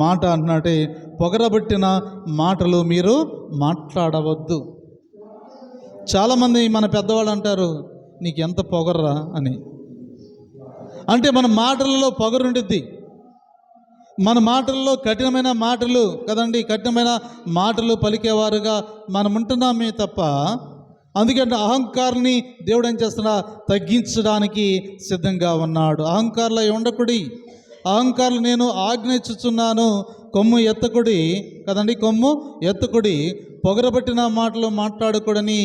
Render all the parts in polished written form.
మాట అన్నట్టే పొగరబట్టిన మాటలు మీరు మాట్లాడవద్దు. చాలామంది మన పెద్దవాళ్ళు అంటారు, నీకు ఎంత పొగర్రా అని. అంటే మన మాటలలో పొగరుండిద్ది, మన మాటల్లో కఠినమైన మాటలు కదండి, కఠినమైన మాటలు పలికేవారుగా మనం ఉంటున్నామే తప్ప. అందుకంటే అహంకారాన్ని దేవుడు ఏం చేస్తున్నా తగ్గించడానికి సిద్ధంగా ఉన్నాడు. అహంకారులు ఉండకుడి, అహంకారులు నేను ఆజ్ఞ ఇచ్చుచున్నాను, కొమ్ము ఎత్తకుడి కదండి, కొమ్ము ఎత్తకుడి, పొగరబట్టిన మాటలు మాట్లాడకూడని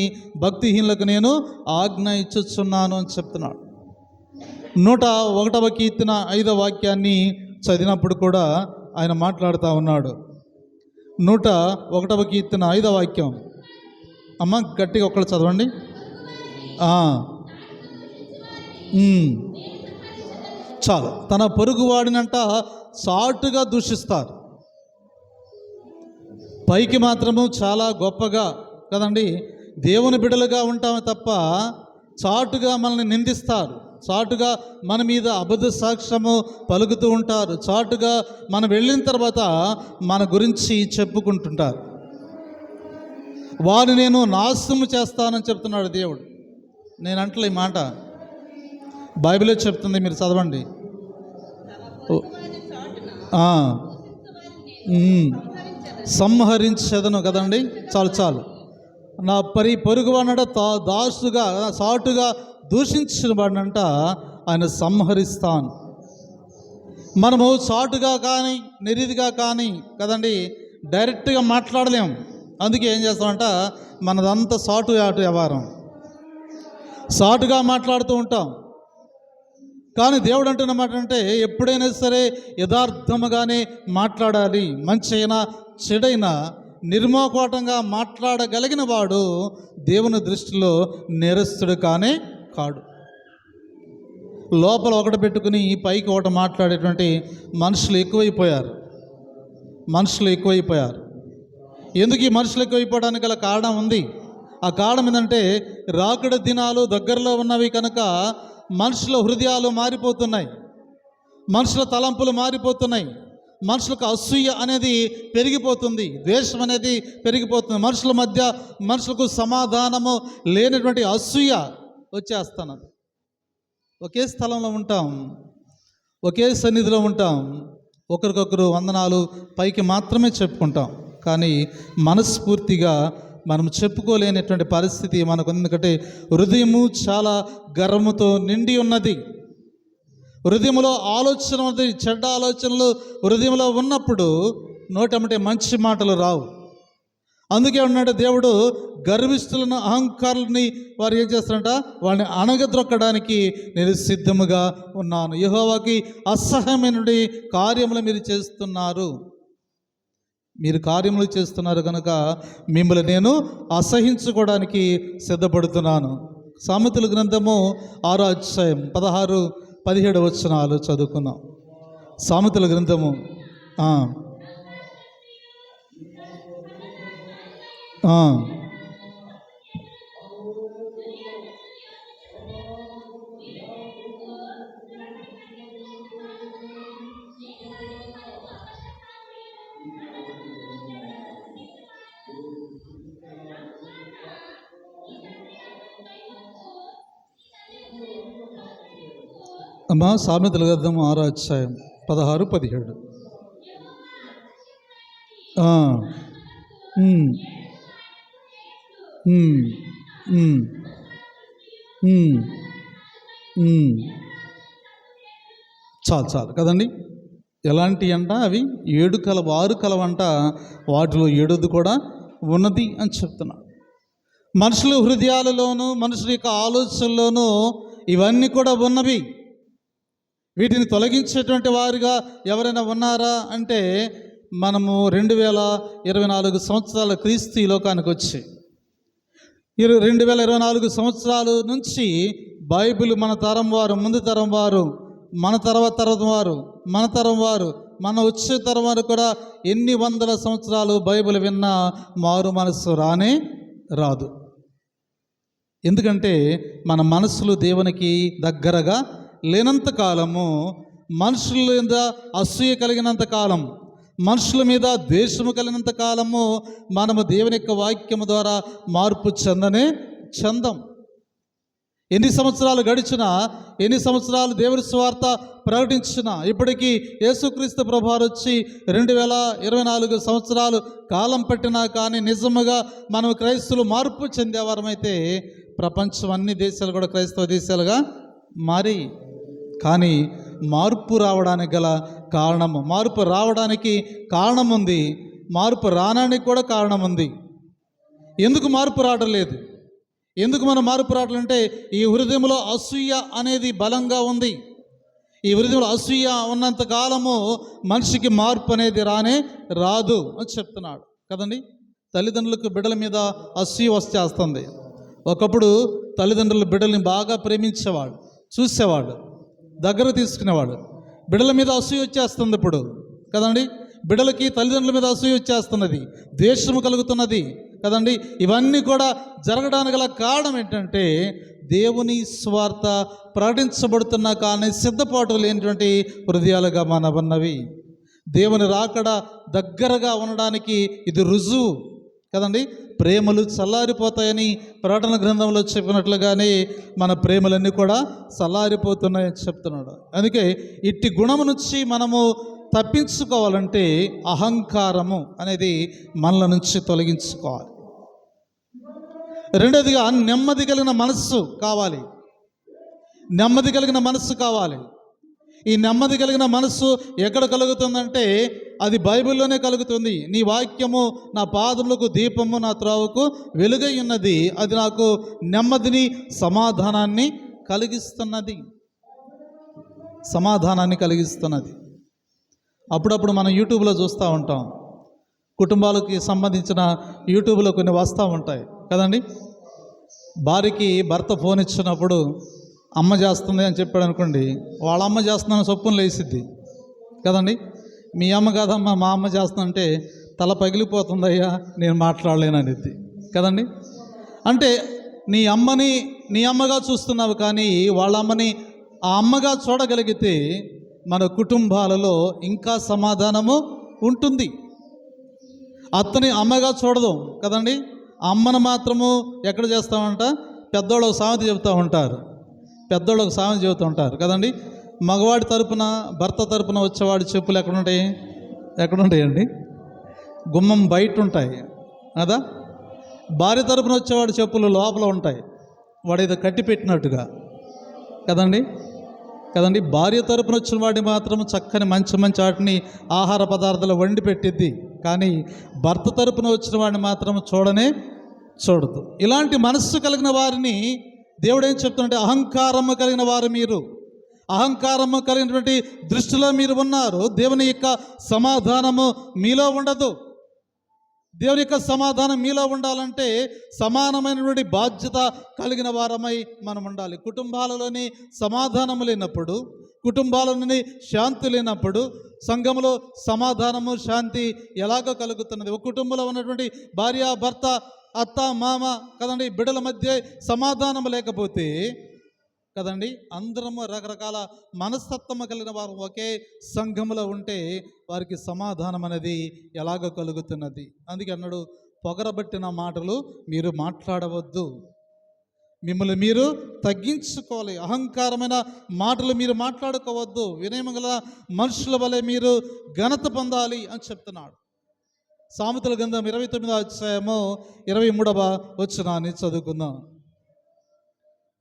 భక్తిహీనులకు నేను ఆజ్ఞ ఇచ్చుచున్నాను అని చెప్తున్నాడు. 101వ కీర్తన 5వ వాక్యాన్ని చదివినప్పుడు కూడా ఆయన మాట్లాడుతూ ఉన్నాడు. 101వ కీర్తన 5వ వాక్యం. అమ్మ గట్టిగా ఒక్కళ్ళు చదవండి. చాలు. తన పొరుగువాడినంట సాటుగా దూషిస్తారు. పైకి మాత్రము చాలా గొప్పగా కదండి దేవుని బిడ్డలుగా ఉంటామే తప్ప చాటుగా మనల్ని నిందిస్తారు, చాటుగా మన మీద అబద్ధ సాక్ష్యము పలుకుతూ ఉంటారు, చాటుగా మనం వెళ్ళిన తర్వాత మన గురించి చెప్పుకుంటుంటారు. వారిని నేను నాశనం చేస్తానని చెప్తున్నాడు దేవుడు. నేను అంటలే ఈ మాట, బైబిల్లో చెప్తుంది, మీరు చదవండి. సంహరించదను కదండి. చాలు చాలు. నా పొరుగువాడినంట దాసుగా సాటుగా దూషించిన వాడినంట ఆయన సంహరిస్తాను. మనము చాటుగా కానీ నిరీతిగా కానీ కదండి డైరెక్ట్గా మాట్లాడలేము. అందుకే ఏం చేస్తామంట, మనదంతా సాటు ఆటు వ్యవహారం, సాటుగా మాట్లాడుతూ ఉంటాం. కానీ దేవుడు అంటున్నమాట అంటే ఎప్పుడైనా సరే యథార్థముగానే మాట్లాడాలి. మంచి అయినా చెడైనా నిర్మోకోటంగా మాట్లాడగలిగిన వాడు దేవుని దృష్టిలో నేరస్తుడు కానే కాడు. లోపల ఒకటి పెట్టుకుని పైకి ఒకటి మాట్లాడేటువంటి మనుషులు ఎక్కువైపోయారు. ఎందుకు ఈ మనుషులు ఎక్కువైపోవడానికి గల కారణం ఉంది. ఆ కారణం ఏంటంటే రాకడ దినాలు దగ్గరలో ఉన్నవి కనుక మనుషుల హృదయాలు మారిపోతున్నాయి, మనుషుల తలంపులు మారిపోతున్నాయి, మనుషులకు అసూయ అనేది పెరిగిపోతుంది, ద్వేషం అనేది పెరిగిపోతుంది, మనుషుల మధ్య మనుషులకు సమాధానము లేనటువంటి అసూయ వచ్చేస్తున్నది. ఒకే స్థలంలో ఉంటాం, ఒకే సన్నిధిలో ఉంటాం, ఒకరికొకరు వందనాలు పైకి మాత్రమే చెప్పుకుంటాం, కానీ మనస్ఫూర్తిగా మనం చెప్పుకోలేనటువంటి పరిస్థితి మనకు. ఎందుకంటే హృదయము చాలా గర్వముతో నిండి ఉన్నది. హృదయంలో ఆలోచన ఉన్నది, చెడ్డ ఆలోచనలు హృదయంలో ఉన్నప్పుడు నోటమ్మటే మంచి మాటలు రావు. అందుకే ఉన్నాడు దేవుడు, గర్విష్ఠులను అహంకారులని వారు ఏం చేస్తారంట, వాళ్ళని అణగద్రొక్కడానికి నేను సిద్ధముగా ఉన్నాను. యెహోవాకి అసహ్యమైన కార్యములు మీరు చేస్తున్నారు, మీరు కార్యములు చేస్తున్నారు కనుక మిమ్మల్ని నేను అసహించుకోవడానికి సిద్ధపడుతున్నాను. సామెతల గ్రంథము 6వ అధ్యాయం 16-17 వచనాలు చదువుకుందాం. సామెతల గ్రంథము సామెతల గ్రంథము 6వ అధ్యాయం 16-17. చాలు కదండి. ఎలాంటి అంట అవి 6 కలవంట, వాటిలో 7ది కూడా ఉన్నది అని చెప్తున్నా. మనుషుల హృదయాలలోనూ మనుషుల యొక్క ఆలోచనలోనూ ఇవన్నీ కూడా ఉన్నవి. వీటిని తొలగించేటువంటి వారుగా ఎవరైనా ఉన్నారా అంటే మనము 2024 సంవత్సరాల క్రీస్తు ఈ లోకానికి వచ్చి 2024 సంవత్సరాల నుంచి బైబిల్ మన తరం వారు, ముందు తరం వారు, మన తర్వాత తరం వారు, మన తరం వారు, మన వచ్చే తరం వారు కూడా ఎన్ని వందల సంవత్సరాలు బైబిల్ విన్నా మారు మనసు రానే రాదు. ఎందుకంటే మన మనసులు దేవునికి దగ్గరగా లేనంత కాలము, మనుషుల మీద అసూయ కలిగినంత కాలం, మనుషుల మీద ద్వేషము కలిగినంత కాలము మనము దేవుని యొక్క వాక్యము ద్వారా మార్పు చెందం. ఎన్ని సంవత్సరాలు గడిచినా, ఎన్ని సంవత్సరాలు దేవుని సువార్త ప్రకటించినా, ఇప్పటికీ యేసుక్రీస్తు ప్రభువారు వచ్చి 2024 సంవత్సరాలు కాలం పట్టినా కానీ నిజముగా మనం క్రైస్తవులు మార్పు చెందేవారమైతే ప్రపంచం అన్ని దేశాలు కూడా క్రైస్తవ దేశాలుగా మారి, కానీ మార్పు రావడానికి గల కారణము, మార్పు రావడానికి కారణం ఉంది, మార్పు రావడానికి కూడా కారణం ఉంది. ఎందుకు మార్పు రావడం లేదు? ఎందుకు మనం మార్పు రావట్లంటే ఈ హృదయంలో అసూయ అనేది బలంగా ఉంది. ఈ హృదయంలో అసూయ ఉన్నంత కాలము మనిషికి మార్పు అనేది రాదు అని చెప్తున్నాడు కదండి. తల్లిదండ్రులకు బిడ్డల మీద అసూయ వచ్చేస్తుంది. ఒకప్పుడు తల్లిదండ్రులు బిడ్డల్ని బాగా ప్రేమించేవాడు, చూసేవాడు, దగ్గర తీసుకునేవాడు. బిడ్డల మీద అసూయ వచ్చేస్తుంది ఇప్పుడు కదండి. బిడ్డలకి తల్లిదండ్రుల మీద అసూయ వచ్చేస్తున్నది, ద్వేషము కలుగుతున్నది కదండి. ఇవన్నీ కూడా జరగడానికి గల కారణం ఏంటంటే దేవుని స్వార్థ ప్రకటించబడుతున్న కానీ సిద్ధపాటు లేనటువంటి హృదయాలుగా మనవన్నవి. దేవుని రాకడ దగ్గరగా ఉండడానికి ఇది రుజువు కదండి. ప్రేమలు చల్లారిపోతాయని ప్రకటన గ్రంథంలో చెప్పినట్లుగానే మన ప్రేమలన్నీ కూడా చల్లారిపోతున్నాయని చెప్తున్నాడు. అందుకే ఇట్టి గుణము నుంచి మనము తప్పించుకోవాలంటే అహంకారము అనేది మనల నుంచి తొలగించుకోవాలి. రెండోదిగా నెమ్మది కలిగిన మనస్సు కావాలి. నెమ్మది కలిగిన మనస్సు కావాలి. ఈ నెమ్మది కలిగిన మనస్సు ఎక్కడ కలుగుతుందంటే అది బైబిల్లోనే కలుగుతుంది. నీ వాక్యము నా పాదములకు దీపము, నా త్రోవకు వెలుగై ఉన్నది. అది నాకు నెమ్మదిని, సమాధానాన్ని కలిగిస్తున్నది. అప్పుడప్పుడు మనం యూట్యూబ్లో చూస్తూ ఉంటాం, కుటుంబాలకి సంబంధించిన యూట్యూబ్లో కొన్ని వస్తూ ఉంటాయి కదండి. భార్యకి భర్త ఫోన్ ఇచ్చినప్పుడు అమ్మ చేస్తుంది అని చెప్పాడు అనుకోండి, వాళ్ళ అమ్మ చేస్తుందని చొప్పున లేసిద్ది కదండి. మీ అమ్మ కాదమ్మా మా అమ్మ చేస్తుందంటే తల పగిలిపోతుందయ్యా, నేను మాట్లాడలేననిద్ది కదండి. అంటే నీ అమ్మని నీ అమ్మగా చూస్తున్నావు, కానీ వాళ్ళ అమ్మని ఆ అమ్మగా చూడగలిగితే మన కుటుంబాలలో ఇంకా సమాధానము ఉంటుంది. అత్తని అమ్మగా చూడదు కదండి. అమ్మను మాత్రము ఎక్కడ చేస్తామంట, పెద్దోళ్ళు ఒక సామెత చెబుతూ ఉంటారు కదండి. మగవాడి తరపున, భర్త తరపున వచ్చేవాడి చెప్పులు ఎక్కడుంటాయండి? గుమ్మం బయట ఉంటాయి కదా. భార్య తరపున వచ్చేవాడి చెప్పులు లోపల ఉంటాయి, వాడు ఏదో కట్టి పెట్టినట్టుగా కదండి. భార్య తరపున వచ్చిన వాడిని మాత్రం చక్కని మంచి వాటిని ఆహార పదార్థాలు వండి పెట్టిద్ది, కానీ భర్త తరపున వచ్చిన వాడిని మాత్రం చూడదు. ఇలాంటి మనస్సు కలిగిన వారిని దేవుడు ఏం చెప్తుంటే, అహంకారము కలిగిన వారు మీరు, అహంకారము కలిగినటువంటి దృష్టిలో మీరు ఉన్నారు. దేవుని యొక్క సమాధానము మీలో ఉండదు. దేవుని యొక్క సమాధానం మీలో ఉండాలంటే సమానమైనటువంటి బాధ్యత కలిగిన వారమై మనం ఉండాలి. కుటుంబాలలోని సమాధానము లేనప్పుడు, కుటుంబాలలోని శాంతి లేనప్పుడు సంఘములో సమాధానము, శాంతి ఎలాగో కలుగుతున్నది? ఒక కుటుంబంలో ఉన్నటువంటి భార్య, భర్త, అత్త, మామ కదండి, బిడ్డల మధ్య సమాధానం లేకపోతే కదండి, అందరము రకరకాల మనస్తత్వం కలిగిన వారు ఒకే సంఘములో ఉంటే వారికి సమాధానం అనేది ఎలాగో కలుగుతున్నది? అందుకే అన్నాడు, పొగరబట్టిన మాటలు మీరు మాట్లాడవద్దు, మిమ్మల్ని మీరు తగ్గించుకోవాలి, అహంకారమైన మాటలు మీరు మాట్లాడుకోవద్దు, వినయము గల మనుషుల వలె మీరు ఘనత పొందాలి అని చెప్తున్నాడు. సామెతల గ్రంథం 29వ అధ్యాయము 23వ వచనాన్ని చదువుకుందాం.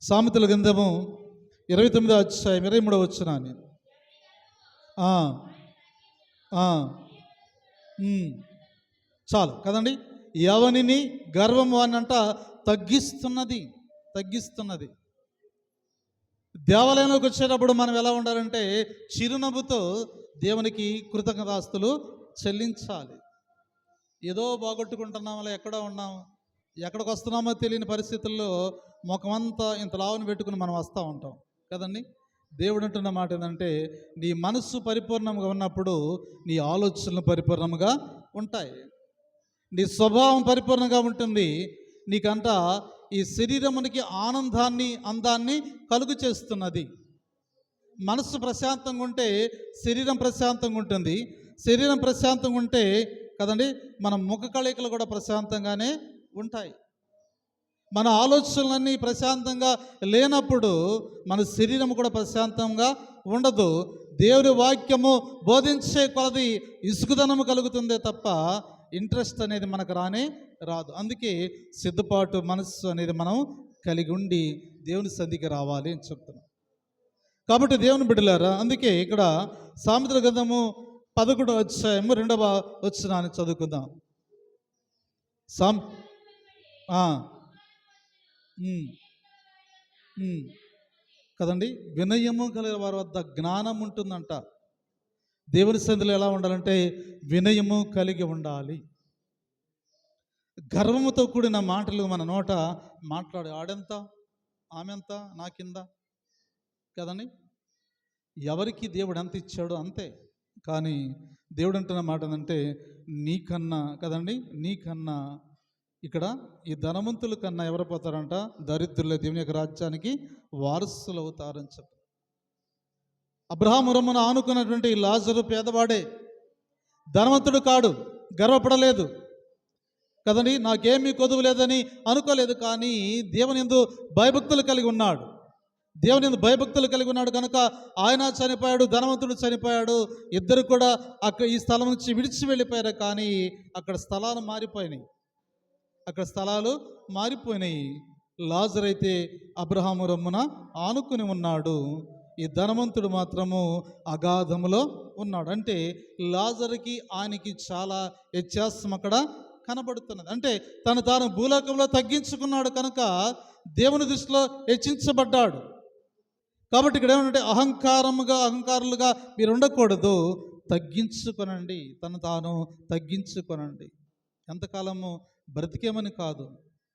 సామెతల గ్రంథము 29వ అధ్యాయం 23వ వచనాన్ని. చాలు కదండి. యవనిని గర్వం అనంట తగ్గిస్తున్నది. దేవాలయంలోకి వచ్చేటప్పుడు మనం ఎలా ఉండాలంటే చిరునవ్వుతో దేవునికి కృతజ్ఞతాస్తులు చెల్లించాలి. ఏదో బాగొట్టుకుంటున్నామో, ఎక్కడో ఉన్నాము, ఎక్కడికి వస్తున్నామో తెలియని పరిస్థితుల్లో ముఖమంతా ఇంత లావును పెట్టుకుని మనం వస్తూ ఉంటాం కదండి. దేవుడు అంటున్న మాట ఏంటంటే, నీ మనస్సు పరిపూర్ణంగా ఉన్నప్పుడు నీ ఆలోచనలు పరిపూర్ణంగా ఉంటాయి, నీ స్వభావం పరిపూర్ణంగా ఉంటుంది. నీకంతా ఈ శరీరమునికి ఆనందాన్ని, అందాన్ని కలుగు చేస్తున్నది. మనస్సు ప్రశాంతంగా ఉంటే శరీరం ప్రశాంతంగా ఉంటుంది, శరీరం ప్రశాంతంగా ఉంటే కదండి మన ముఖ కళికలు కూడా ప్రశాంతంగానే ఉంటాయి. మన ఆలోచనలన్నీ ప్రశాంతంగా లేనప్పుడు మన శరీరం కూడా ప్రశాంతంగా ఉండదు. దేవుని వాక్యము బోధించే కొలది ఇసుకుదనము కలుగుతుందే తప్ప ఇంట్రెస్ట్ అనేది మనకు రాదు. అందుకే సిద్ధపాటు మనస్సు అనేది మనం కలిగి ఉండి దేవుని సన్నిధికి రావాలి అని చెప్తున్నాం. కాబట్టి దేవుని బిడ్డలారా, అందుకే ఇక్కడ సామెతల గ్రంథము 11వ అధ్యాయము 2వ వచనాన్ని చదువుకుందాం. కదండి, వినయము కలిగిన వారి వద్ద జ్ఞానం ఉంటుందంట. దేవుని సన్నిధిలో ఎలా ఉండాలంటే వినయము కలిగి ఉండాలి. గర్వముతో కూడిన మాటలు మన నోట మాట్లాడే ఆడెంత ఆమెంత నా కింద కదండి. ఎవరికి దేవుడు ఎంత ఇచ్చాడో అంతే. కానీ దేవుడు అంటున్న మాట ఏంటంటే నీకన్నా కదండి, నీకన్నా ఇక్కడ ఈ ధనవంతుల కన్నా ఎవరు పోతారంట? దరిద్రులే దేవుని యొక్క రాజ్యానికి వారసులు అవుతారని చెప్పి. అబ్రహాము రొమ్మున ఆనుకున్నటువంటి లాజరు పేదవాడే, ధనవంతుడు కాడు, గర్వపడలేదు కదండి, నాకేమీ కొదువు లేదని అనుకోలేదు. కానీ దేవుని యందు భయభక్తులు కలిగి ఉన్నాడు. దేవుని యందు భయభక్తులు కలిగి ఉన్నాడు కనుక ఆయన చనిపోయాడు, ధనవంతుడు చనిపోయాడు. ఇద్దరు కూడా అక్కడ ఈ స్థలం నుంచి విడిచి వెళ్ళిపోయారు. కానీ అక్కడ స్థలాలు మారిపోయినాయి. లాజరు అయితే అబ్రహాము రొమ్మున ఆనుకుని ఉన్నాడు. ఈ ధనవంతుడు మాత్రము అగాధములో ఉన్నాడు. అంటే లాజరుకి ఆయనకి చాలా వ్యత్యాసం అక్కడ కనబడుతున్నది. అంటే తాను భూలోకంలో తగ్గించుకున్నాడు కనుక దేవుని దృష్టిలో హెచ్చించబడ్డాడు. కాబట్టి ఇక్కడ ఏమంటే అహంకారులుగా మీరు ఉండకూడదు, తగ్గించుకొనండి, తాను తగ్గించుకొనండి. ఎంతకాలము బ్రతికేమని కాదు,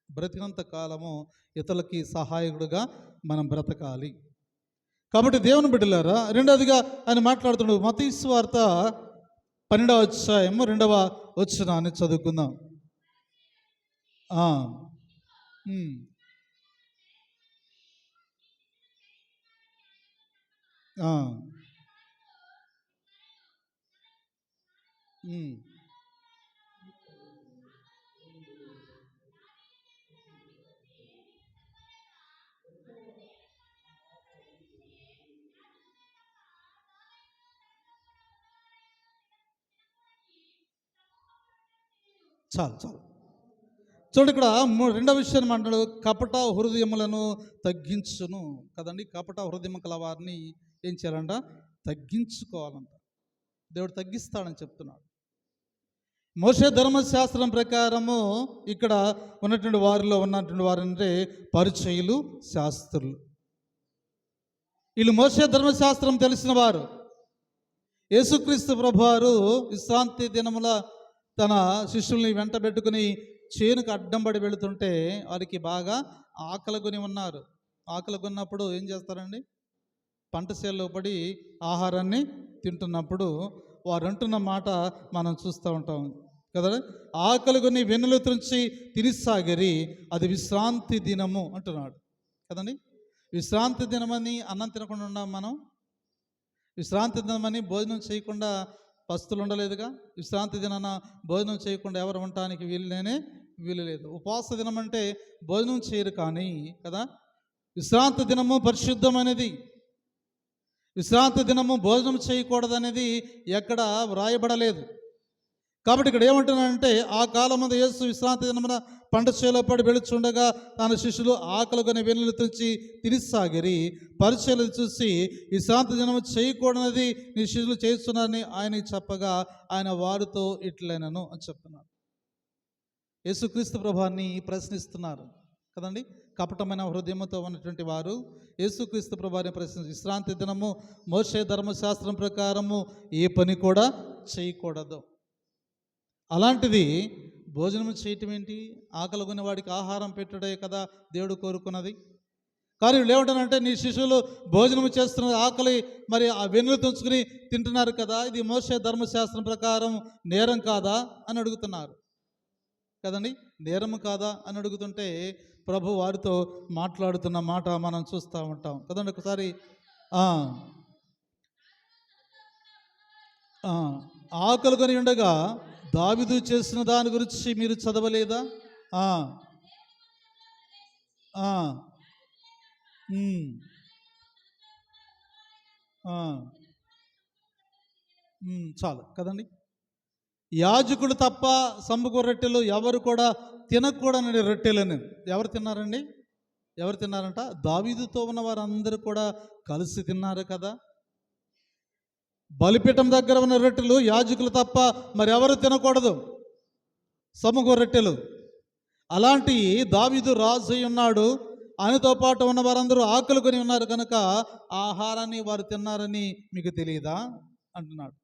బ్రతికినంత కాలము ఇతరులకి సహాయకుడుగా మనం బ్రతకాలి. కాబట్టి దేవుని బిడ్డలారా, రెండవదిగా ఆయన మాట్లాడుతున్నాడు. మత్తయి సువార్త 12వ అధ్యాయము 2వ వచనాన్ని చదువుకుందాం. చాలు చూడండి, ఇక్కడ రెండవ విషయాన్ని మాట్లాడు. కపట హృదయములను తగ్గించును కదండి. కపట హృదయం కల వారిని ఏం చేయాలంట? తగ్గించుకోవాలంట. దేవుడు తగ్గిస్తాడని చెప్తున్నాడు. మోషే ధర్మశాస్త్రం ప్రకారము ఇక్కడ ఉన్నటువంటి వారిలో ఉన్నటువంటి వారంటే పరిచయులు, శాస్త్రులు. వీళ్ళు మోషే ధర్మశాస్త్రం తెలిసిన వారు. యేసుక్రీస్తు ప్రభువారు విశ్రాంతి దినముల తన శిష్యుల్ని వెంట పెట్టుకుని చేనుకు అడ్డం పడి వెళుతుంటే వారికి బాగా ఆకలి కొని ఉన్నారు. ఆకలి కొన్నప్పుడు ఏం చేస్తారండి? పంట చేల్లో పడి ఆహారాన్ని తింటున్నప్పుడు వారు అంటున్న మాట మనం చూస్తూ ఉంటాం కదా. ఆకలి కొని వెన్నులు త్రుంచి తినిసాగిరి, అది విశ్రాంతి దినము అంటున్నాడు కదండి. విశ్రాంతి దినమని అన్నం తినకుండా ఉన్నాం మనం. విశ్రాంతి దినమని భోజనం చేయకుండా పస్తులు ఉండలేదుగా. విశ్రాంతి దినాన భోజనం చేయకుండా ఎవరు ఉండటానికి వీలు లేదు. ఉపవాస దినం అంటే భోజనం చేయరు కానీ కదా. విశ్రాంతి దినము పరిశుద్ధమైనది. విశ్రాంతి దినము భోజనం చేయకూడదనేది ఎక్కడ వ్రాయబడలేదు. కాబట్టి ఇక్కడ ఏమంటున్నాడంటే ఆ కాలం ముందు యేసు విశ్రాంతి దినమున పంట చేలో పడి వెళుచుండగా తన శిష్యులు ఆకలి కొని వెన్నులు తుంచి తినిసాగిరి. పరిచయలు చూసి విశ్రాంతి దినము చేయకూడనది నీ శిష్యులు చేస్తున్నారని ఆయనకి చెప్పగా ఆయన వారితో ఇట్లైనను అని చెప్తున్నారు. యేసుక్రీస్తు ప్రభువాన్ని ప్రశ్నిస్తున్నారు కదండి. కపటమైన హృదయంతో ఉన్నటువంటి వారు యేసుక్రీస్తు ప్రభువాన్ని ప్రశ్నిస్తారు. విశ్రాంతి దినము మోషే ధర్మశాస్త్రం ప్రకారము ఏ పని కూడా చేయకూడదు. అలాంటిది భోజనం చేయటం ఏంటి? ఆకలి కొన్న వాడికి ఆహారం పెట్టడే కదా దేవుడు కోరుకున్నది. కానీ వీళ్ళు ఏమంటారంటే నీ శిష్యులు భోజనం చేస్తున్న ఆకలి మరి ఆ వెన్నులు తుంచుకుని తింటున్నారు కదా, ఇది మోషే ధర్మశాస్త్రం ప్రకారం నేరం కాదా అని అడుగుతున్నారు కదండి. నేరం కాదా అని అడుగుతుంటే ప్రభు వారితో మాట్లాడుతున్న మాట మనం చూస్తూ ఉంటాం కదండి. ఒకసారి ఆకలి కొని ఉండగా దావీదు చేసిన దాని గురించి మీరు చదవలేదా? ఆ, ఆ, ఉమ్, ఆ, చాలు కదండి. యాజకులు తప్ప సంబుకు రొట్టెలు ఎవరు కూడా తినకూడని రొట్టెలని ఎవరు తిన్నారండి? ఎవరు తిన్నారంట? దావీదుతో ఉన్న వారందరూ కూడా కలిసి తిన్నారు కదా. బలిపీఠం దగ్గర ఉన్న రొట్టెలు యాజకులు తప్ప మరి ఎవరు తినకూడదు, సమూహ రొట్టెలు. అలాంటి దావీదు రాజు అయి ఉన్నాడు, ఆయనతో పాటు ఉన్న వారందరూ ఆకలి కొని ఉన్నారు కనుక ఆహారాన్ని వారు తిన్నారని మీకు తెలియదా అంటున్నాడు.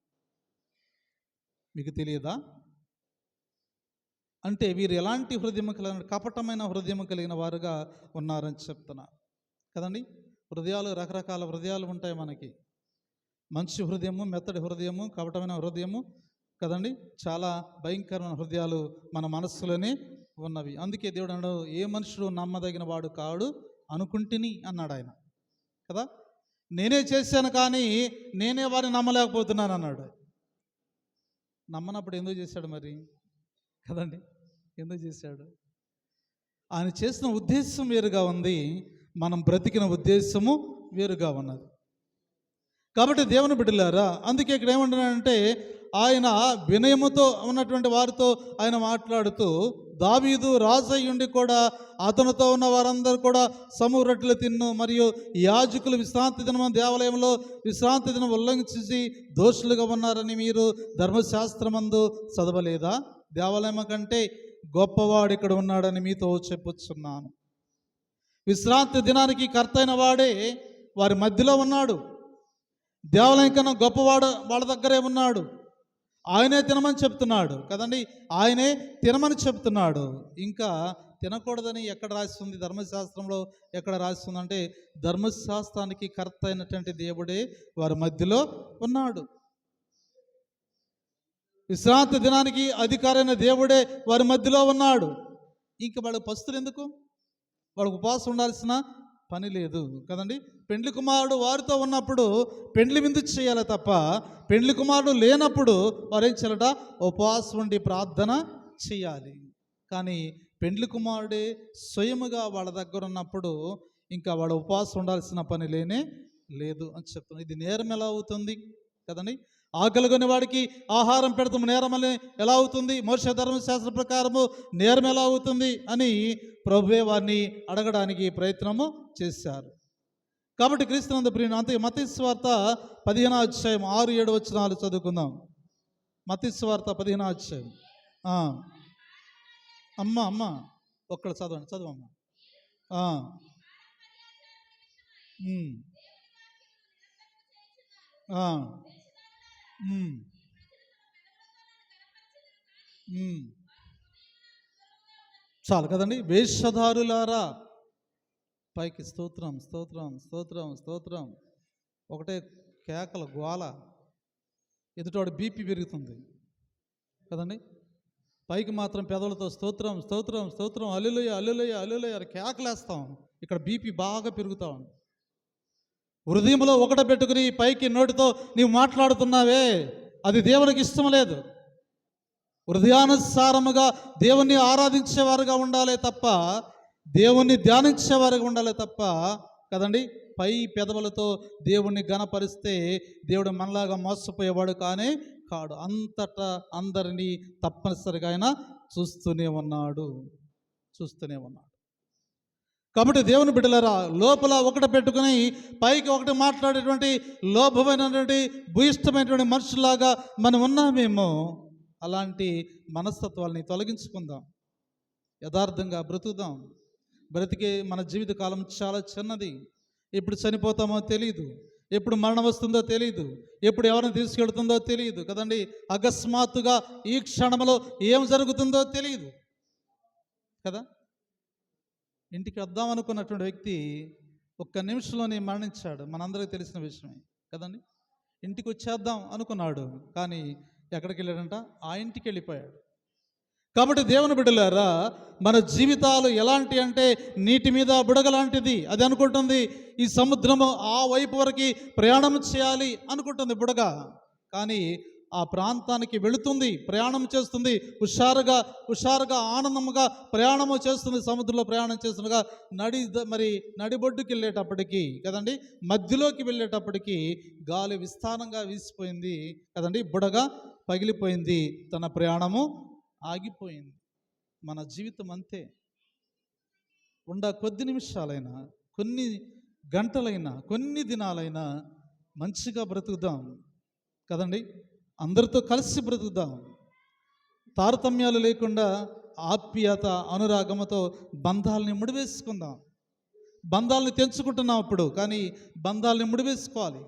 మీకు తెలియదా అంటే వీరు ఎలాంటి హృదయం కలిగిన, కపటమైన హృదయం కలిగిన వారుగా ఉన్నారని చెప్తున్నారు కదండి. హృదయాలు, రకరకాల హృదయాలు ఉంటాయి మనకి. మంచి హృదయము, మెత్తడి హృదయము, కపటమైన హృదయము కదండి. చాలా భయంకరమైన హృదయాలు మన మనస్సులోనే ఉన్నవి. అందుకే దేవుడు అన్నాడు, ఏ మనుషుడు నమ్మదగిన వాడు కాడు అనుకుంటుని అన్నాడు ఆయన కదా. నేనే చేశాను కానీ నేనే వారిని నమ్మలేకపోతున్నాను అన్నాడు. నమ్మనప్పుడు ఎందుకు చేశాడు మరి కదండి? ఎందుకు చేశాడు? ఆయన చేసిన ఉద్దేశం వేరుగా ఉంది, మనం బ్రతికిన ఉద్దేశము వేరుగా ఉన్నది. కాబట్టి దేవుని బిడ్డలారా, అందుకే ఇక్కడ ఏమంటున్నాడంటే ఆయన వినయముతో ఉన్నటువంటి వారితో ఆయన మాట్లాడుతూ, దావీదు రాజయ్యుండి కూడా అతనితో ఉన్న వారందరూ కూడా సమూహ రొట్టెలు తిన్ను, మరియు యాజకులు విశ్రాంతి దినం దేవాలయంలో విశ్రాంతి దినం ఉల్లంఘించి దోషులుగా ఉన్నారని మీరు ధర్మశాస్త్రమందు చదవలేదా? దేవాలయం కంటే గొప్పవాడు ఇక్కడ ఉన్నాడని మీతో చెప్పుచున్నాను. విశ్రాంతి దినానికి కర్త అయిన వాడే వారి మధ్యలో ఉన్నాడు. దేవాలయం కన్నా గొప్పవాడు వాళ్ళ దగ్గరే ఉన్నాడు. ఆయనే తినమని చెప్తున్నాడు కదండి. ఆయనే తినమని చెప్తున్నాడు. ఇంకా తినకూడదని ఎక్కడ రాస్తుంది? ధర్మశాస్త్రంలో ఎక్కడ రాస్తుంది అంటే, ధర్మశాస్త్రానికి కర్త అయినటువంటి దేవుడే వారి మధ్యలో ఉన్నాడు. విశ్రాంతి దినానికి అధికారైన దేవుడే వారి మధ్యలో ఉన్నాడు. ఇంక వాళ్ళకి పస్తులు ఎందుకు? వాళ్ళకు ఉపవాసం ఉండాల్సిన పని లేదు కదండి. పెండ్లి కుమారుడు వారితో ఉన్నప్పుడు పెండ్లి విందు చేయాలి తప్ప, పెండ్లి కుమారుడు లేనప్పుడు వారేం చేయాలట? ఉపవాసం ఉండి ప్రార్థన చేయాలి. కానీ పెండ్లి కుమారుడే స్వయముగా వాళ్ళ దగ్గర ఉన్నప్పుడు ఇంకా వాడు ఉపవాసం ఉండాల్సిన పని లేనే లేదు అని చెప్తున్నాను. ఇది నేరం ఎలా అవుతుంది కదండి? ఆకలి కొని వాడికి ఆహారం పెడతాము నేరమని ఎలా అవుతుంది? మోషే ధర్మశాస్త్ర ప్రకారము నేరం ఎలా అవుతుంది అని ప్రభువే వారిని అడగడానికి ప్రయత్నము చేశారు. కాబట్టి క్రీస్తునందు ప్రియుని, అంతే మత్తయి సువార్త 15వ అధ్యాయం 6-7 వచనాలు చదువుకుందాం. మత్తయి సువార్త 15వ అధ్యాయం. అమ్మ ఒక్కడ చదవమ్మ. చాలు కదండి. వేషధారులారా, పైకి స్తోత్రం స్తోత్రం స్తోత్రం స్తోత్రం, ఒకటే కేకల గోల, ఎదుటోడు బీపీ పెరుగుతుంది కదండి. పైకి మాత్రం పెదవులతో స్తోత్రం స్తోత్రం స్తోత్రం, హల్లెలూయా హల్లెలూయా హల్లెలూయా కేకలేస్తాం. ఇక్కడ బీపీ బాగా పెరుగుతా ఉంది. హృదయంలో ఒకట పెట్టుకుని పైకి నోటితో నీవు మాట్లాడుతున్నావే, అది దేవునికి ఇష్టం లేదు. హృదయానుసారముగా దేవుణ్ణి ఆరాధించేవారుగా ఉండాలి తప్ప, దేవుణ్ణి ధ్యానించేవారుగా ఉండాలి తప్ప కదండి. పై పెదవులతో దేవుణ్ణి ఘనపరిస్తే దేవుడు మనలాగా మోసపోయేవాడు కానే కాడు. అంతటా అందరినీ తప్పనిసరిగా ఆయన చూస్తూనే ఉన్నాడు. కాబట్టి దేవుని బిడ్డలారా, లోపల ఒకటి పెట్టుకుని పైకి ఒకటి మాట్లాడేటువంటి లోభమైనటువంటి భూయిష్టమైనటువంటి మనుషులాగా మనం ఉన్నామేమో. అలాంటి మనస్తత్వాల్ని తొలగించుకుందాం, యథార్థంగా బ్రతుకుదాం. బ్రతికే మన జీవిత కాలం చాలా చిన్నది. ఎప్పుడు చనిపోతామో తెలియదు, ఎప్పుడు మరణం వస్తుందో తెలియదు, ఎప్పుడు ఎవరిని తీసుకెళ్తుందో తెలియదు కదండి. అకస్మాత్తుగా ఈ క్షణంలో ఏం జరుగుతుందో తెలియదు కదా. ఇంటికి వద్దాం అనుకున్నటువంటి వ్యక్తి ఒక్క నిమిషంలోనే మరణించాడు, మనందరికీ తెలిసిన విషయమే కదండి. ఇంటికి వచ్చేద్దాం అనుకున్నాడు, కానీ ఎక్కడికి వెళ్ళాడంట? ఆ ఇంటికి వెళ్ళిపోయాడు. కాబట్టి దేవుని బిడ్డలారా, మన జీవితాలు ఎలాంటి అంటే నీటి మీద బుడగ లాంటిది. అది అనుకుంటుంది ఈ సముద్రము ఆ వైపు వరకు ప్రయాణం చేయాలి అనుకుంటుంది బుడగ, కానీ ఆ ప్రాంతానికి వెళుతుంది, ప్రయాణం చేస్తుంది, హుషారుగా ఆనందముగా ప్రయాణము చేస్తుంది. సముద్రంలో ప్రయాణం చేస్తుండగా నడిబొడ్డుకి వెళ్ళేటప్పటికి కదండి, మధ్యలోకి వెళ్ళేటప్పటికి గాలి విస్తారంగా వీసిపోయింది కదండి, బుడగా పగిలిపోయింది, తన ప్రయాణము ఆగిపోయింది. మన జీవితం అంతే. కొద్ది నిమిషాలైనా, కొన్ని గంటలైనా, కొన్ని దినాలైనా మంచిగా బ్రతుకుదాం కదండి, అందరితో కలిసి బ్రతుకుదాం. తారతమ్యాలు లేకుండా ఆప్యాయత అనురాగముతో బంధాలని ముడివేసుకుందాం. బంధాలని తెంచుకుంటున్నాం ఇప్పుడు, కానీ బంధాలని ముడివేసుకోవాలి.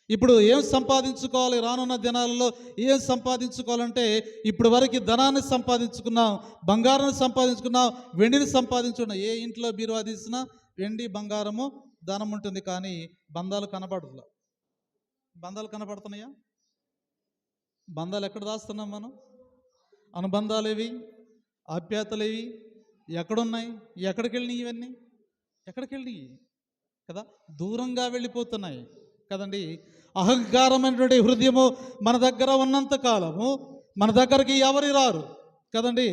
ఇప్పుడు ఏం సంపాదించుకోవాలి, రానున్న దినాలలో ఏం సంపాదించుకోవాలంటే, ఇప్పుడు వరకు ధనాన్ని సంపాదించుకున్నాం, బంగారాన్ని సంపాదించుకున్నాం, వెండిని సంపాదించుకున్నాం. ఏ ఇంట్లో బీరువా తీసినా వెండి బంగారము ధనం ఉంటుంది, కానీ బంధాలు కనబడదు. బంధాలు కనబడుతున్నాయా? బంధాలు ఎక్కడ దాస్తున్నాం మనం? అనుబంధాలేవి, ఆప్యాయతలేవి ఎక్కడున్నాయి? ఎక్కడికి వెళ్ళినాయి? ఇవన్నీ ఎక్కడికి వెళ్ళినాయి కదా? దూరంగా వెళ్ళిపోతున్నాయి కదండి. అహంకారమైనటువంటి హృదయము మన దగ్గర ఉన్నంత కాలము మన దగ్గరికి ఎవరి రారు కదండి.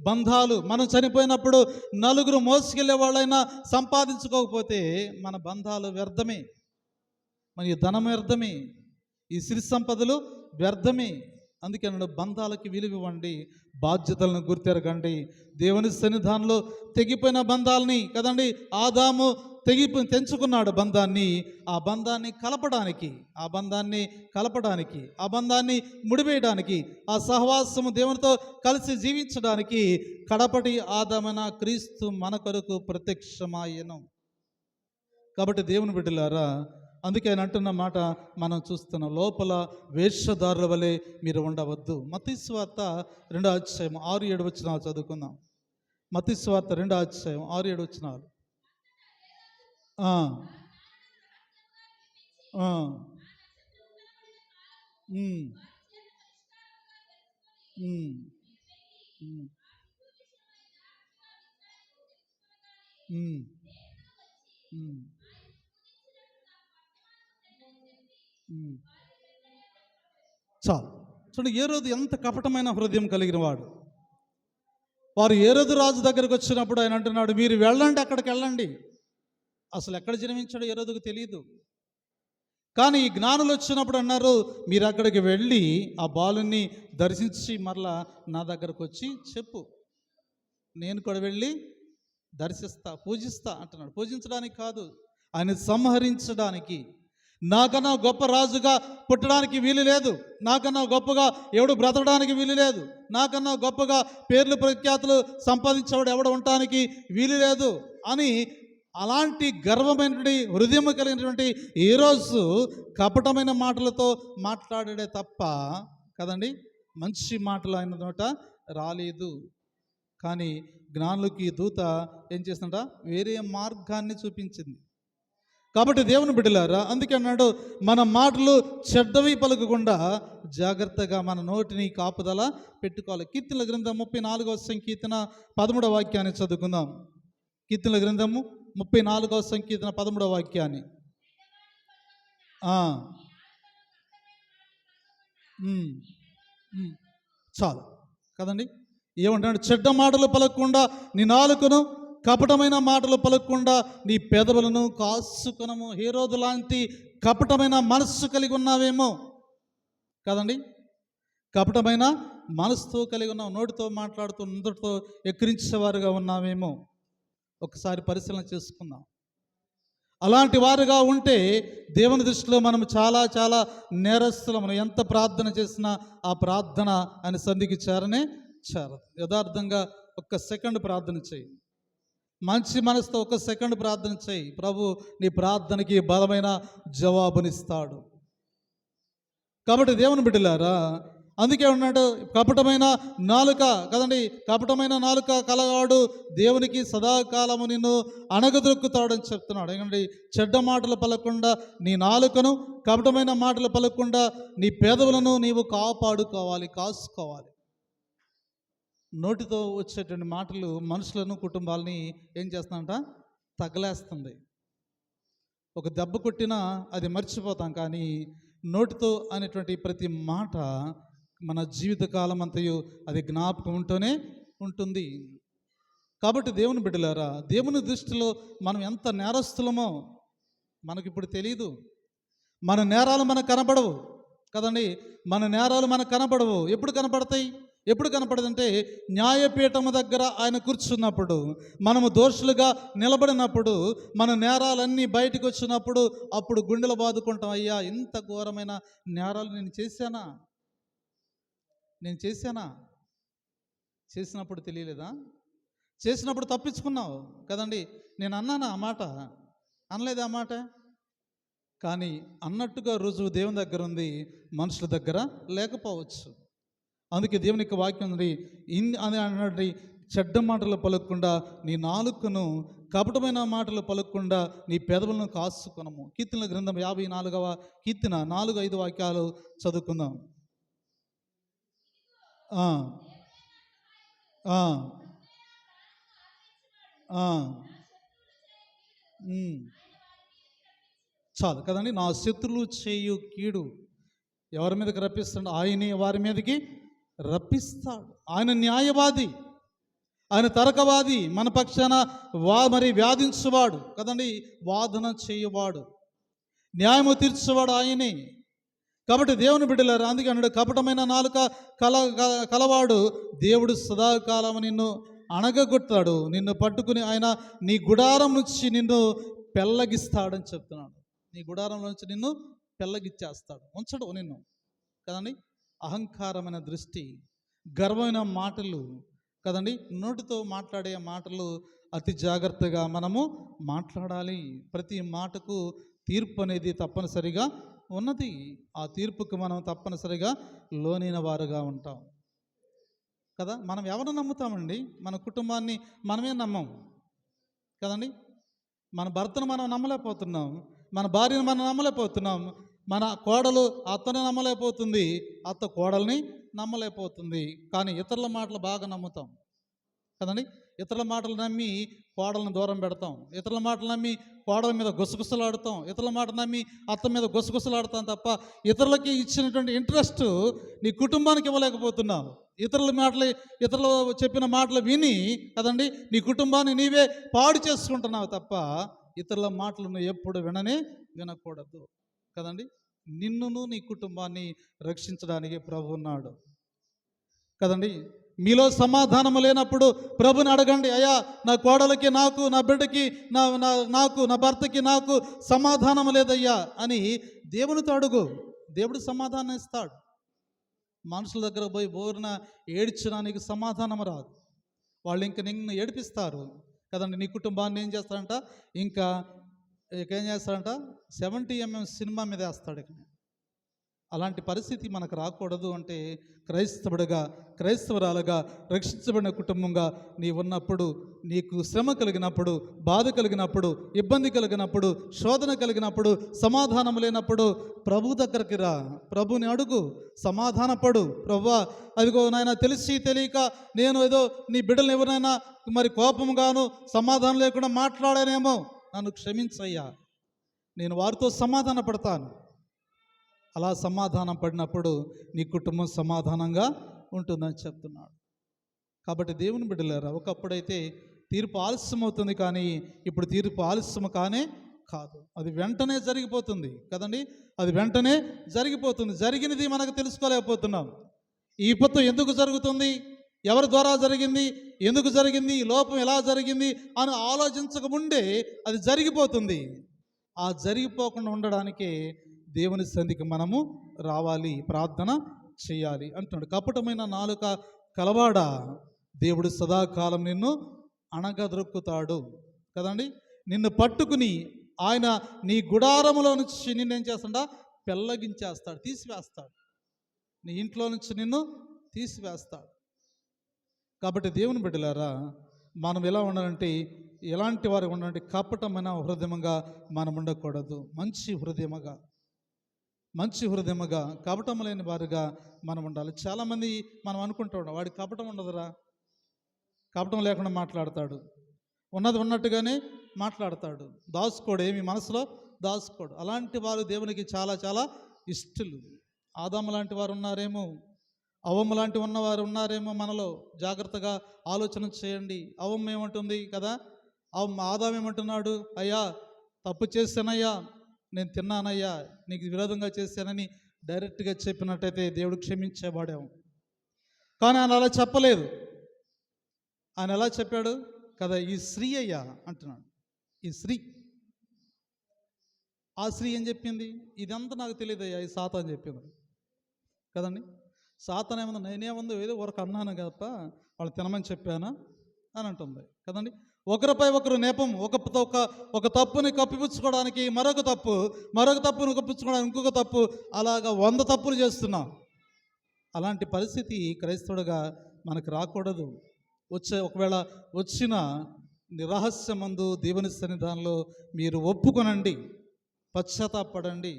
బంధాలు, మనం చనిపోయినప్పుడు నలుగురు మోసుకెళ్ళే వాళ్ళైనా సంపాదించుకోకపోతే మన బంధాలు వ్యర్థమే, మన ఈ ధనం వ్యర్థమే, ఈ సిరి సంపదలు వ్యర్థమే. అందుకే బంధాలకి విలువ ఇవ్వండి, బాధ్యతలను గుర్తెరగండి. దేవుని సన్నిధానంలో తెగిపోయిన బంధాలని కదండి, ఆదాము తెంచుకున్నాడు బంధాన్ని. ఆ బంధాన్ని కలపడానికి, ఆ బంధాన్ని ముడివేయడానికి, ఆ సహవాసము దేవునితో కలిసి జీవించడానికి కడపటి ఆదామైన క్రీస్తు మన కొరకు ప్రత్యక్షమాయెను. కాబట్టి దేవుని బిడ్డలారా, అందుకే ఆయన అంటున్న మాట మనం చూస్తున్నాం, లోపల వేషధారుల వలె మీరు ఉండవద్దు. మత్తయి సువార్త 2వ అధ్యాయం 6-7 వచనాలు చదువుకుందాం. మత్తయి సువార్త 2వ అధ్యాయం 6-7 వచనాలు. చాలు చూడండి, ఏరోదు ఎంత కపటమైన హృదయం కలిగిన వాడు. వారు ఏరోదు రాజు దగ్గరకు వచ్చినప్పుడు ఆయన అంటున్నాడు, మీరు వెళ్ళండి, అక్కడికి వెళ్ళండి. అసలు ఎక్కడ జన్మించాడో ఏరోదుకు తెలియదు. కానీ ఈ జ్ఞానులు వచ్చినప్పుడు అన్నారు, మీరు అక్కడికి వెళ్ళి ఆ బాలుని దర్శించి మరలా నా దగ్గరకు వచ్చి చెప్పు, నేను కూడా వెళ్ళి దర్శిస్తా, పూజిస్తా అంటున్నాడు. పూజించడానికి కాదు, ఆయన సంహరించడానికి. నాకన్నా గొప్ప రాజుగా పుట్టడానికి వీలు లేదు, నాకన్నా గొప్పగా ఎవడు బ్రతకడానికి వీలు లేదు, నాకన్నా గొప్పగా పేర్లు ప్రఖ్యాతులు సంపాదించేవాడు ఎవడు ఉండటానికి వీలు లేదు అని అలాంటి గర్వమైనటువంటి హృదయం కలిగినటువంటి ఈ రోజు కపటమైన మాటలతో మాట్లాడే తప్ప కదండి, మంచి మాటలు ఆయన నోట రాలేదు. కానీ జ్ఞానులకి దూత ఏం చేస్తుంట, వేరే మార్గాన్ని చూపించింది. కాబట్టి దేవుని బిడ్డలారా, అందుకే అన్నాడు, మన మాటలు చెడ్డవి పలకకుండా జాగ్రత్తగా మన నోటిని కాపుదల పెట్టుకోవాలి. కీర్తనల గ్రంథం 34వ సంకీర్తన 13వ వాక్యాన్ని చదువుకుందాం. కీర్తనల గ్రంథము 34వ సంకీర్తన 13వ వాక్యాన్ని. చాలు కదండి. ఏమంటున్నాడు, చెడ్డ మాటలు పలకకుండా నీ నాలుకను, కపటమైన మాటలు పలకకుండా నీ పెదవులను కాసుకొనము. హేరోదు లాంటి కపటమైన మనస్సు కలిగి ఉన్నావేమో కదండి, కపటమైన మనస్సుతో కలిగి ఉన్నావు, నోటితో మాట్లాడుతూ అందరితో ఎక్కిరించేవారుగా ఉన్నావేమో. ఒకసారి పరిశీలన చేసుకుందాం. అలాంటి వారుగా ఉంటే దేవుని దృష్టిలో మనం చాలా చాలా నేరస్తులు. మనం ఎంత ప్రార్థన చేసినా ఆ ప్రార్థన ఆయన సన్నిధికి చేరదు. యథార్థంగా 1 సెకండ్ ప్రార్థన చేయి, మంచి మనసుతో 1 సెకండ్ ప్రార్థన చేయి, ప్రభు నీ ప్రార్థనకి బలమైన జవాబునిస్తాడు. కాబట్టి దేవుని బిడ్డలారా, అందుకే ఉన్నాడు, కపటమైన నాలుక కదండి, కపటమైన నాలుక కలగాడు దేవునికి సదాకాలము నిన్ను అణగదొక్కుతాడని చెప్తున్నాడు. ఎందుకంటే చెడ్డ మాటలు పలకకుండా నీ నాలుకను, కపటమైన మాటలు పలకకుండా నీ పెదవులను నీవు కాసుకోవాలి. నోటితో వచ్చేటువంటి మాటలు మనుషులను, కుటుంబాలని ఏం చేస్తుందంట, తగలేస్తుంది. ఒక దెబ్బ కొట్టినా అది మర్చిపోతాం, కానీ నోటితో అనేటువంటి ప్రతి మాట మన జీవితకాలం అంతయు అది జ్ఞాపకం ఉంటూనే ఉంటుంది. కాబట్టి దేవుని బిడ్డలారా, దేవుని దృష్టిలో మనం ఎంత నేరస్తులమో మనకిప్పుడు తెలియదు. మన నేరాలు మనకు కనపడవు కదండి. మన నేరాలు మనకు కనపడవు. ఎప్పుడు కనపడతాయి? ఎప్పుడు కనపడదంటే న్యాయపీఠము దగ్గర ఆయన కూర్చున్నప్పుడు, మనము దోషులుగా నిలబడినప్పుడు, మన నేరాలన్నీ బయటకు వచ్చినప్పుడు అప్పుడు గుండెలు బాదుకుంటాం. అయ్యా, ఇంత ఘోరమైన నేరాలు నేను చేశానా? చేసినప్పుడు తెలియలేదా? చేసినప్పుడు తప్పించుకున్నావు కదండి. నేను అన్నానా ఆ మాట? అనలేదు ఆ మాట. కానీ అన్నట్టుగా రుజువు దేవుని దగ్గర ఉంది, మనుషుల దగ్గర లేకపోవచ్చు. అందుకే దేవుని యొక్క వాక్యం ఉంది, అని అన్నది, చెడ్డ మాటలు పలకకుండా నీ నాలుకను, కపటమైన మాటలు పలకకుండా నీ పెదవులను కాసుకొనము. కీర్తనల గ్రంథం 54వ కీర్తన 4-5 వాక్యాలు చదువుకుందాం. ఆ ఆ ఆ చాలు కదండి. నా శత్రులు చేయు కీడు ఎవరి మీదకి రప్పిస్తాడు? ఆయనే వారి మీదకి రప్పిస్తాడు. ఆయన న్యాయవాది, ఆయన తరకవాది, మన పక్షాన మరి వ్యాధించువాడు కదండి, వాదన చేయువాడు, న్యాయము తీర్చువాడు ఆయనే. కాబట్టి దేవుని బిడ్డలారా, అందుకే అన్నాడు, కపటమైన నాలుక కలవాడు దేవుడు సదాకాలం నిన్ను అణగగొట్టాడు, నిన్ను పట్టుకుని ఆయన నీ గుడారం నుంచి నిన్ను పెళ్ళగిస్తాడని చెప్తున్నాడు. నీ గుడారం నుంచి నిన్ను పెళ్ళగిచ్చేస్తాడు, ఉంచడు నిన్ను కదండి. అహంకారమైన దృష్టి, గర్వమైన మాటలు కదండి, నోటితో మాట్లాడే మాటలు అతి జాగ్రత్తగా మనము మాట్లాడాలి. ప్రతి మాటకు తీర్పు అనేది తప్పనిసరిగా ఉన్నది. ఆ తీర్పుకు మనం తప్పనిసరిగా లోనైన వారుగా ఉంటాం కదా. మనం ఎవరు నమ్ముతామండి? మన కుటుంబాన్ని మనమే నమ్మం కదండి. మన భర్తను మనం నమ్మలేకపోతున్నాం, మన భార్యను మనం నమ్మలేకపోతున్నాం, మన కోడలు అత్తని నమ్మలేకపోతుంది, అత్త కోడల్ని నమ్మలేకపోతుంది. కానీ ఇతరుల మాటలు బాగా నమ్ముతాం కదండి. ఇతరుల మాటలు నమ్మి కోడలను దూరం పెడతాం, ఇతరుల మాటలు నమ్మి కోడల మీద గుసగుసలాడుతాం, ఇతరుల మాట నమ్మి అత్త మీద గుసగుసలాడుతాం తప్ప ఇతరులకి ఇచ్చినటువంటి ఇంట్రెస్ట్ నీ కుటుంబానికి ఇవ్వలేకపోతున్నావు. ఇతరులు చెప్పిన మాటలు విని కదండి నీ కుటుంబాన్ని నీవే పాడు చేసుకుంటున్నావు తప్ప ఇతరుల మాటలు నువ్వు ఎప్పుడు వినకూడదు కదండి. నిన్నును నీ కుటుంబాన్ని రక్షించడానికి ప్రభు ఉన్నాడు కదండి. మీలో సమాధానము లేనప్పుడు ప్రభుని అడగండి, అయ్యా నా కోడలికి నాకు, నా బిడ్డకి నా భర్తకి నాకు సమాధానం లేదయ్యా అని దేవునితో అడుగు. దేవుడు సమాధానం ఇస్తాడు. మనుషుల దగ్గర పోయి బోరున ఏడ్చడానికి సమాధానం రాదు. వాళ్ళు ఇంక నిన్ను ఏడిపిస్తారు కదండి. నీ కుటుంబాన్ని ఏం చేస్తారంట, ఏం చేస్తాడంట, 70mm సినిమా మీద వేస్తాడు. అలాంటి పరిస్థితి మనకు రాకూడదు అంటే క్రైస్తవురాలుగా రక్షించబడిన కుటుంబంగా నీ ఉన్నప్పుడు, నీకు శ్రమ కలిగినప్పుడు, బాధ కలిగినప్పుడు, ఇబ్బంది కలిగినప్పుడు, శోధన కలిగినప్పుడు, సమాధానం లేనప్పుడు ప్రభు దగ్గరికి రా, ప్రభుని అడుగు, సమాధానపడు. ప్రభువా, అదిగో నాయన, తెలిసి తెలియక నేను ఏదో నీ బిడ్డలు ఎవరైనా మరి కోపంగాను సమాధానం లేకుండా మాట్లాడానేమో, నన్ను క్షమించయ్యా, నేను వారితో సమాధాన పడతాను. అలా సమాధానం పడినప్పుడు నీ కుటుంబం సమాధానంగా ఉంటుందని చెప్తున్నాడు. కాబట్టి దేవుని బిడ్డలారా, ఒకప్పుడైతే తీర్పు ఆలస్యం అవుతుంది, కానీ ఇప్పుడు తీర్పు ఆలస్యం కాదు, అది వెంటనే జరిగిపోతుంది కదండి. అది వెంటనే జరిగిపోతుంది. జరిగినది మనకు తెలుసుకోలేకపోతున్నాం. ఈ విపత్తు ఎందుకు జరుగుతుంది, ఎవరి ద్వారా జరిగింది, ఎందుకు జరిగింది, ఈ లోపం ఎలా జరిగింది అని ఆలోచించకముందే అది జరిగిపోతుంది. ఆ జరిగిపోకుండా ఉండడానికే దేవుని సన్నిధికి మనము రావాలి, ప్రార్థన చేయాలి అంటున్నాడు. కపటమైన నాలుక కలవాడా, దేవుడు సదాకాలం నిన్ను అణగద్రొక్కుతాడు కదండి. నిన్ను పట్టుకుని ఆయన నీ గుడారములో నుంచి నిన్నేం చేస్తాడా, పెళ్ళగించేస్తాడు, తీసివేస్తాడు. నీ ఇంట్లో నుంచి నిన్ను తీసివేస్తాడు. కాబట్టి దేవుని బిడ్డలారా, మనం ఎలా ఉండాలంటే, ఎలాంటి వారు ఉండాలంటే, కపటమైన హృదయముగా మనం ఉండకూడదు. మంచి హృదయముగా కపటం లేని వారుగా మనం ఉండాలి. చాలామంది మనం అనుకుంటూ ఉంటాం, వాడికి కపటం ఉండదురా, కపటం లేకుండా మాట్లాడతాడు, ఉన్నది ఉన్నట్టుగానే మాట్లాడతాడు, దాచుకోడు, ఏమి మనసులో దాచుకోడు. అలాంటి వారు దేవునికి చాలా చాలా ఇష్టలు. ఆదాము లాంటి వారు ఉన్నారేమో, అవమ్మ లాంటి ఉన్నవారు ఉన్నారేమో మనలో, జాగ్రత్తగా ఆలోచన చేయండి. అవమ్మ ఏమంటుంది కదా, ఆదాం ఏమంటున్నాడు, అయ్యా తప్పు చేశానయ్యా, నేను తిన్నానయ్యా, నీకు విరోధంగా చేశానని డైరెక్ట్గా చెప్పినట్టయితే దేవుడు క్షమించేవాడేమో. కానీ ఆయన అలా చెప్పలేదు. ఆయన ఎలా చెప్పాడు కదా, ఈ స్త్రీ అయ్యా అంటున్నాడు. ఈ స్త్రీ, ఆ స్త్రీ ఏం చెప్పింది, ఇదంతా నాకు తెలియదయ్యా, ఈ సాతాను చెప్పింది కదండి. సాతాను ఏమన్నా, నేనేముందో ఏదో ఒకరికి అన్నాను తప్ప వాళ్ళు తినమని చెప్పానా అని అంటుంది కదండి. ఒకరిపై ఒకరు నేపం, ఒక తప్పుని కప్పిపుచ్చుకోవడానికి మరొక తప్పును కప్పించుకోవడానికి ఇంకొక తప్పు, అలాగా 100 తప్పులు చేస్తున్నాం. అలాంటి పరిస్థితి క్రైస్తవుడిగా మనకు రాకూడదు. ఒకవేళ వచ్చిన రహస్యమందు దేవుని సన్నిధానంలో మీరు ఒప్పుకొనండి, పశ్చాత్తాపడండి.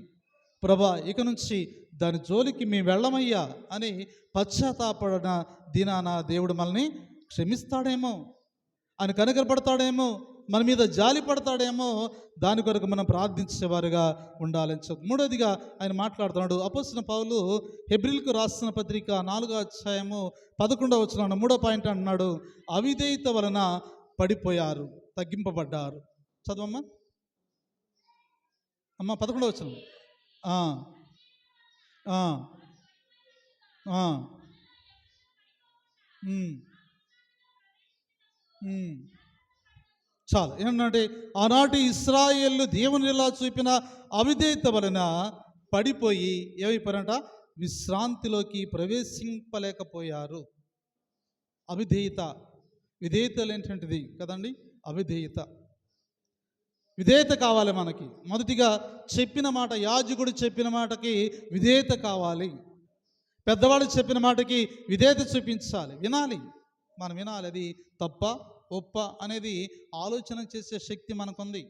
ప్రభా, ఇక నుంచి దాని జోలికి మేము వెళ్ళమయ్యా అని పశ్చాత్తాపడిన దినాన దేవుడు మనల్ని క్షమిస్తాడేమో, ఆయన కనికరపడతాడేమో, మన మీద జాలి పడతాడేమో. దాని కొరకు మనం ప్రార్థించేవారుగా ఉండాలని చెప్పి మూడోదిగా ఆయన మాట్లాడుతున్నాడు. అపోస్తలుడైన పౌలు హెబ్రీయులకు రాసిన పత్రిక 4వ అధ్యాయము 11వ వచనం 3వ పాయింట్ అంటున్నాడు, అవిధేయత వలన పడిపోయారు, తగ్గింపబడ్డారు. చదవమ్మా అమ్మ 11వ వచనం. చాలు. ఏంటంటే ఆనాటి ఇశ్రాయేలు దేవుని ఇలా చూపిన అవిధేయత వలన పడిపోయి ఏమైపోయారంట, విశ్రాంతిలోకి ప్రవేశింపలేకపోయారు. విధేయతలు ఏంటంటిది కదండి, విధేయత కావాలి మనకి. మొదటిగా చెప్పిన మాట, యాజకుడు చెప్పిన మాటకి విధేయత కావాలి. పెద్దవాళ్ళు చెప్పిన మాటకి విధేయత చూపించాలి, మనం వినాలి. అది తప్ప ఒప్ప అనేది ఆలోచన చేసే శక్తి మనకుంది.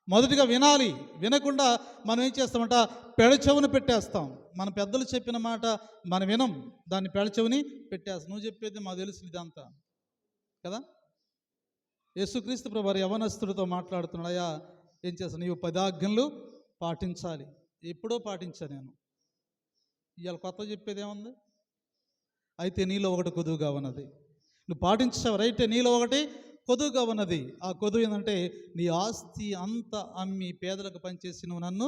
మొదటిగా వినాలి. వినకుండా మనం ఏం చేస్తామంట, పెడచెవుని పెట్టేస్తాం. మన పెద్దలు చెప్పిన మాట మనం వినం, దాన్ని పెడచెవుని పెట్టేస్తాం. నువ్వు చెప్పేది మాకు తెలుసు ఇదంతా కదా. యేసుక్రీస్తు ప్రభువారు యవనస్తుడితో మాట్లాడుతున్నాడు, అయ్యా ఏం చేస్తాను, నీవు 10 ఆజ్ఞలు పాటించాలి. ఎప్పుడో పాటించా నేను, ఇవాళ కొత్త చెప్పేది ఏముంది. అయితే నీలో ఒకటి కొదువుగా ఉన్నది, నువ్వు పాటించావు రైట్, నీలో ఒకటి కొదువుగా ఉన్నది. ఆ కొదువు ఏంటంటే, నీ ఆస్తి అంతా అమ్మి పేదలకు పనిచేసి నువ్వు నన్ను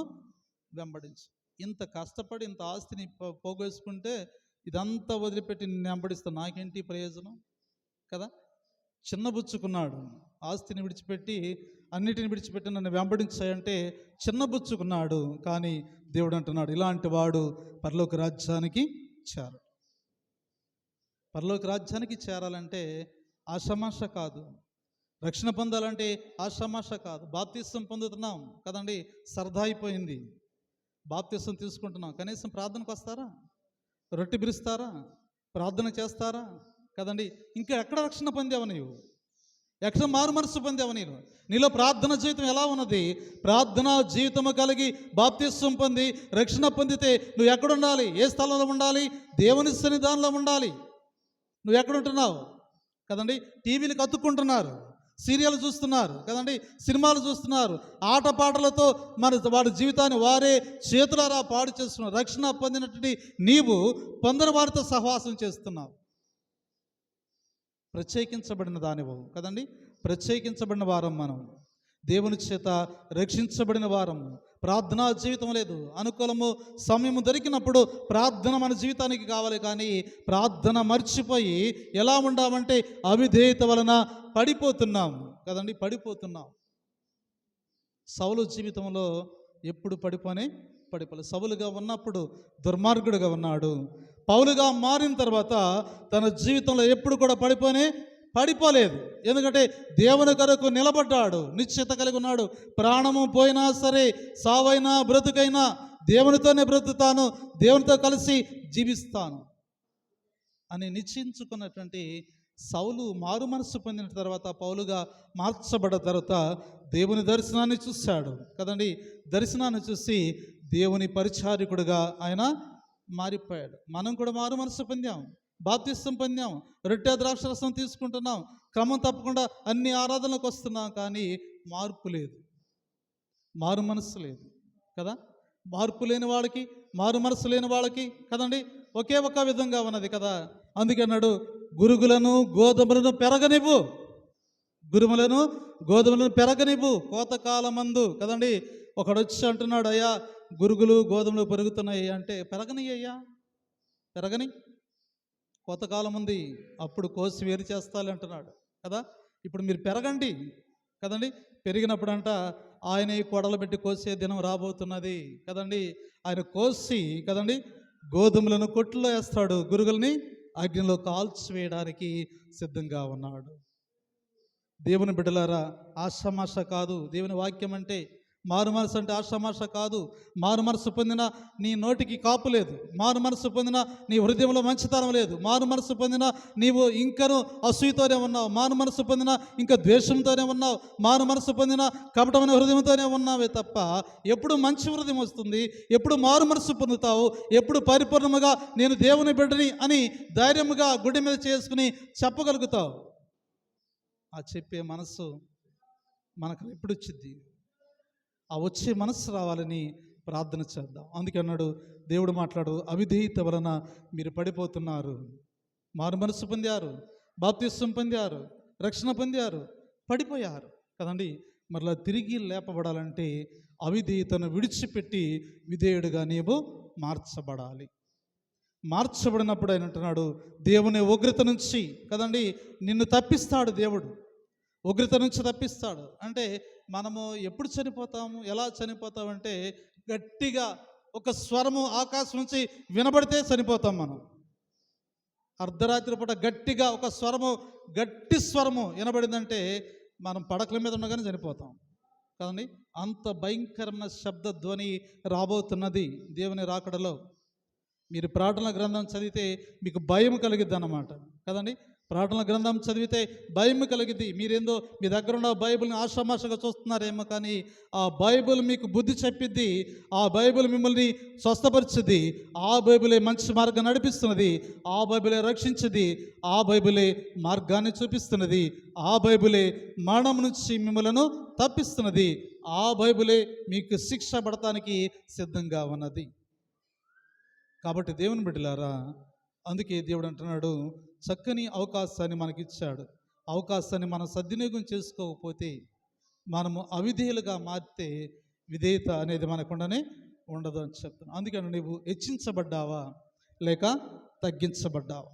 వెంబడించు. ఇంత కష్టపడి ఇంత ఆస్తిని పోగేసుకుంటే ఇదంతా వదిలిపెట్టి నిన్ను వెంబడిస్తాను, నాకేంటి ప్రయోజనం కదా. చిన్నబుచ్చుకున్నాడు, ఆస్తిని విడిచిపెట్టి అన్నిటిని విడిచిపెట్టి నన్ను వెంబడించాయంటే చిన్నబుచ్చుకున్నాడు. కానీ దేవుడు అంటున్నాడు, ఇలాంటి వాడు పరలోక రాజ్యానికి చేరడు. పరలోక రాజ్యానికి చేరాలంటే ఆషామాష కాదు, రక్షణ పొందాలంటే ఆషామాష కాదు. బాప్తిసం పొందుతున్నాం కదండి, సరదా అయిపోయింది. బాప్తిసం తీసుకుంటున్నాం, కనీసం ప్రార్థనకు వస్తారా, రొట్టె బిరుస్తారా, ప్రార్థన చేస్తారా కదండి. ఇంకా ఎక్కడ రక్షణ పొందావు నీవు, ఎక్కడ మారు మనసు పొందావు నీలో ప్రార్థన జీవితం ఎలా ఉన్నది? ప్రార్థనా జీవితము కలిగి బాప్తిసం పొంది రక్షణ పొందితే నువ్వు ఎక్కడుండాలి, ఏ స్థలంలో ఉండాలి? దేవుని సన్నిధానంలో ఉండాలి. నువ్వు ఎక్కడుంటున్నావు కదండి. టీవీలకు అతుక్కుంటున్నారు, సీరియల్ చూస్తున్నారు కదండి, సినిమాలు చూస్తున్నారు, ఆటపాటలతో వాడి జీవితాన్ని వారే చేతులారా పాడు చేస్తున్నారు. రక్షణ పొందినటువంటి నీవు పొందిన వారితో సహవాసం చేస్తున్నావు. ప్రత్యేకించబడిన దానివు కదండి, ప్రత్యేకించబడిన వారం మనం, దేవుని చేత రక్షించబడిన వారం. ప్రార్థనా జీవితం లేదు, అనుకూలము సమయము దొరికినప్పుడు ప్రార్థన మన జీవితానికి కావాలి. కానీ ప్రార్థన మర్చిపోయి ఎలా ఉండామంటే అవిధేయత వలన పడిపోతున్నాం కదండి, పడిపోతున్నాం. సౌలు జీవితంలో ఎప్పుడు పడిపోలేదు. సౌలుగా ఉన్నప్పుడు దుర్మార్గుడుగా ఉన్నాడు. పౌలుగా మారిన తర్వాత తన జీవితంలో ఎప్పుడు కూడా పడిపోలేదు. ఎందుకంటే దేవుని కొరకు నిలబడ్డాడు, నిశ్చిత కలిగి ఉన్నాడు. ప్రాణము పోయినా సరే, సావైనా బ్రతుకైనా దేవునితోనే బ్రతుకుతాను, దేవునితో కలిసి జీవిస్తాను అని నిశ్చయించుకున్నటువంటి సౌలు మారు మనస్సు పొందిన తర్వాత, పౌలుగా మార్చబడ్డ తర్వాత దేవుని దర్శనాన్ని చూశాడు కదండి. దర్శనాన్ని చూసి దేవుని పరిచారకుడుగా ఆయన మారిపోయాడు. మనం కూడా మారు మనసు పొందాం, బాప్తిసం పొందాం, రొట్టె ద్రాక్షరసం తీసుకుంటున్నాం, క్రమం తప్పకుండా అన్ని ఆరాధనలకు వస్తున్నాం. కానీ మారు మనసు లేదు కదా. మార్పు లేని వాళ్ళకి, మారు మనసు లేని వాళ్ళకి కదండి, ఒకే ఒక విధంగా ఉన్నది కదా. అందుకే అన్నాడు, గురుగులను గోధుమలను పెరగనివ్వు, గురుములను గోధుమలను పెరగనివ్వు కోతకాలమందు కదండి. ఒకడు వచ్చి అంటున్నాడు, అయ్యా గురుగులు గోధుమలు పెరుగుతున్నాయి అంటే, పెరగని అయ్యా, పెరగని, కోతకాలం ఉంది, అప్పుడు కోసి వేరు చేస్తాలి అంటున్నాడు కదా. ఇప్పుడు మీరు పెరగండి కదండి. పెరిగినప్పుడు అంట ఆయన ఈ కొడలు పెట్టి కోసే దినం రాబోతున్నది కదండి. ఆయన కోసి కదండి గోధుమలను కొట్టులో వేస్తాడు, గురుగుల్ని అగ్నిలో కాల్చివేయడానికి సిద్ధంగా ఉన్నాడు. దేవుని బిడ్డలారా, ఆషామాష కాదు దేవుని వాక్యం అంటే. మారు మనసు అంటే ఆషామాష కాదు. మారు మనసు పొందిన నీ నోటికి కాపు లేదు, మారు మనసు పొందిన నీ హృదయంలో మంచితనం లేదు, మారు మనసు పొందిన నీవు ఇంకను అసూయతోనే ఉన్నావు, మారు మనసు పొందిన ఇంకా ద్వేషంతోనే ఉన్నావు, మారు మనసు పొందిన కపటమైన హృదయంతోనే ఉన్నావే తప్ప ఎప్పుడు మంచి హృదయం వస్తుంది? ఎప్పుడు మారు మనసు పొందుతావు? ఎప్పుడు పరిపూర్ణముగా నేను దేవుని బిడ్డని అని ధైర్యముగా గుడి మీద చేసుకుని చెప్పగలుగుతావు? ఆ చెప్పే మనసు మనకు ఎప్పుడు వచ్చింది? ఆ వచ్చే మనస్సు రావాలని ప్రార్థన చేద్దాం. అందుకే అన్నాడు దేవుడు మాట్లాడు, అవిధేయత వలన మీరు పడిపోతున్నారు. మారు మనసు పొందారు, బాప్తిస్వం పొందారు, రక్షణ పొందారు, పడిపోయారు కదండి. మరలా తిరిగి లేపబడాలంటే అవిధేయతను విడిచిపెట్టి విధేయుడిగా నీవు మార్చబడాలి. మార్చబడినప్పుడు ఆయన అంటున్నాడు, దేవుని ఉగ్రత నుంచి కదండి నిన్ను తప్పిస్తాడు. దేవుడు ఉగ్రత నుంచి తప్పిస్తాడు. అంటే మనము ఎప్పుడు చనిపోతాము, ఎలా చనిపోతామంటే గట్టిగా ఒక స్వరము ఆకాశం నుంచి వినబడితే చనిపోతాం మనం. అర్ధరాత్రి పూట గట్టిగా ఒక స్వరము, గట్టి స్వరము వినబడిందంటే మనం పడకల మీద ఉండగానే చనిపోతాం కదండి. అంత భయంకరమైన శబ్ద ధ్వని రాబోతున్నది దేవుని రాకడలో. మీరు ప్రార్థన గ్రంథం చదివితే మీకు భయం కలిగిద్ది అన్నమాట కదండి. ప్రార్థన గ్రంథం చదివితే భయం కలిగిద్ది. మీరేందో మీ దగ్గర ఉన్న బైబిల్ని ఆషామాషగా చూస్తున్నారేమో, కానీ ఆ బైబిల్ మీకు బుద్ధి చెప్పిద్ది, ఆ బైబిల్ మిమ్మల్ని స్వస్థపరిచింది, ఆ బైబిలే మంచి మార్గం నడిపిస్తున్నది, ఆ బైబిలే రక్షించింది, ఆ బైబిలే మార్గాన్ని చూపిస్తున్నది, ఆ బైబిలే మరణం నుంచి మిమ్మల్ని తప్పిస్తున్నది, ఆ బైబిలే మీకు శిక్ష పడటానికి సిద్ధంగా ఉన్నది. కాబట్టి దేవుని బిడ్డలారా, అందుకే దేవుడు అంటున్నాడు, చక్కని అవకాశాన్ని మనకిచ్చాడు. అవకాశాన్ని మనం సద్వినియోగం చేసుకోకపోతే, మనము అవిధేయులుగా మారితే విధేయత అనేది మనకుండానే ఉండదు అని చెప్తున్నాను. అందుకని నువ్వు హెచ్చించబడ్డావా లేక తగ్గించబడ్డావా?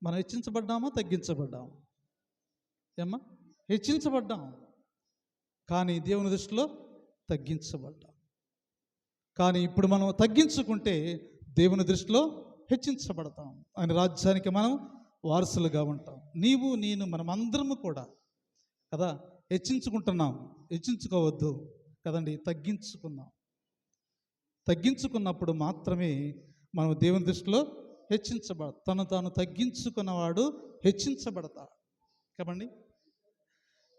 మనం హెచ్చించబడ్డామా తగ్గించబడ్డామా? ఏమ్మా? హెచ్చించబడ్డాం, కానీ దేవుని దృష్టిలో తగ్గించబడ్డాం. కానీ ఇప్పుడు మనం తగ్గించుకుంటే దేవుని దృష్టిలో హెచ్చించబడతాం. ఆయన రాజ్యానికి మనం వారసులుగా ఉంటాం. నీవు నేను మనం అందరము కూడా కదా హెచ్చించుకుంటున్నాం. హెచ్చించుకోవద్దు కదండి, తగ్గించుకున్నాం. తగ్గించుకున్నప్పుడు మాత్రమే మనం దేవుని దృష్టిలో తను తాను తగ్గించుకున్నవాడు హెచ్చించబడతాడు కదండి.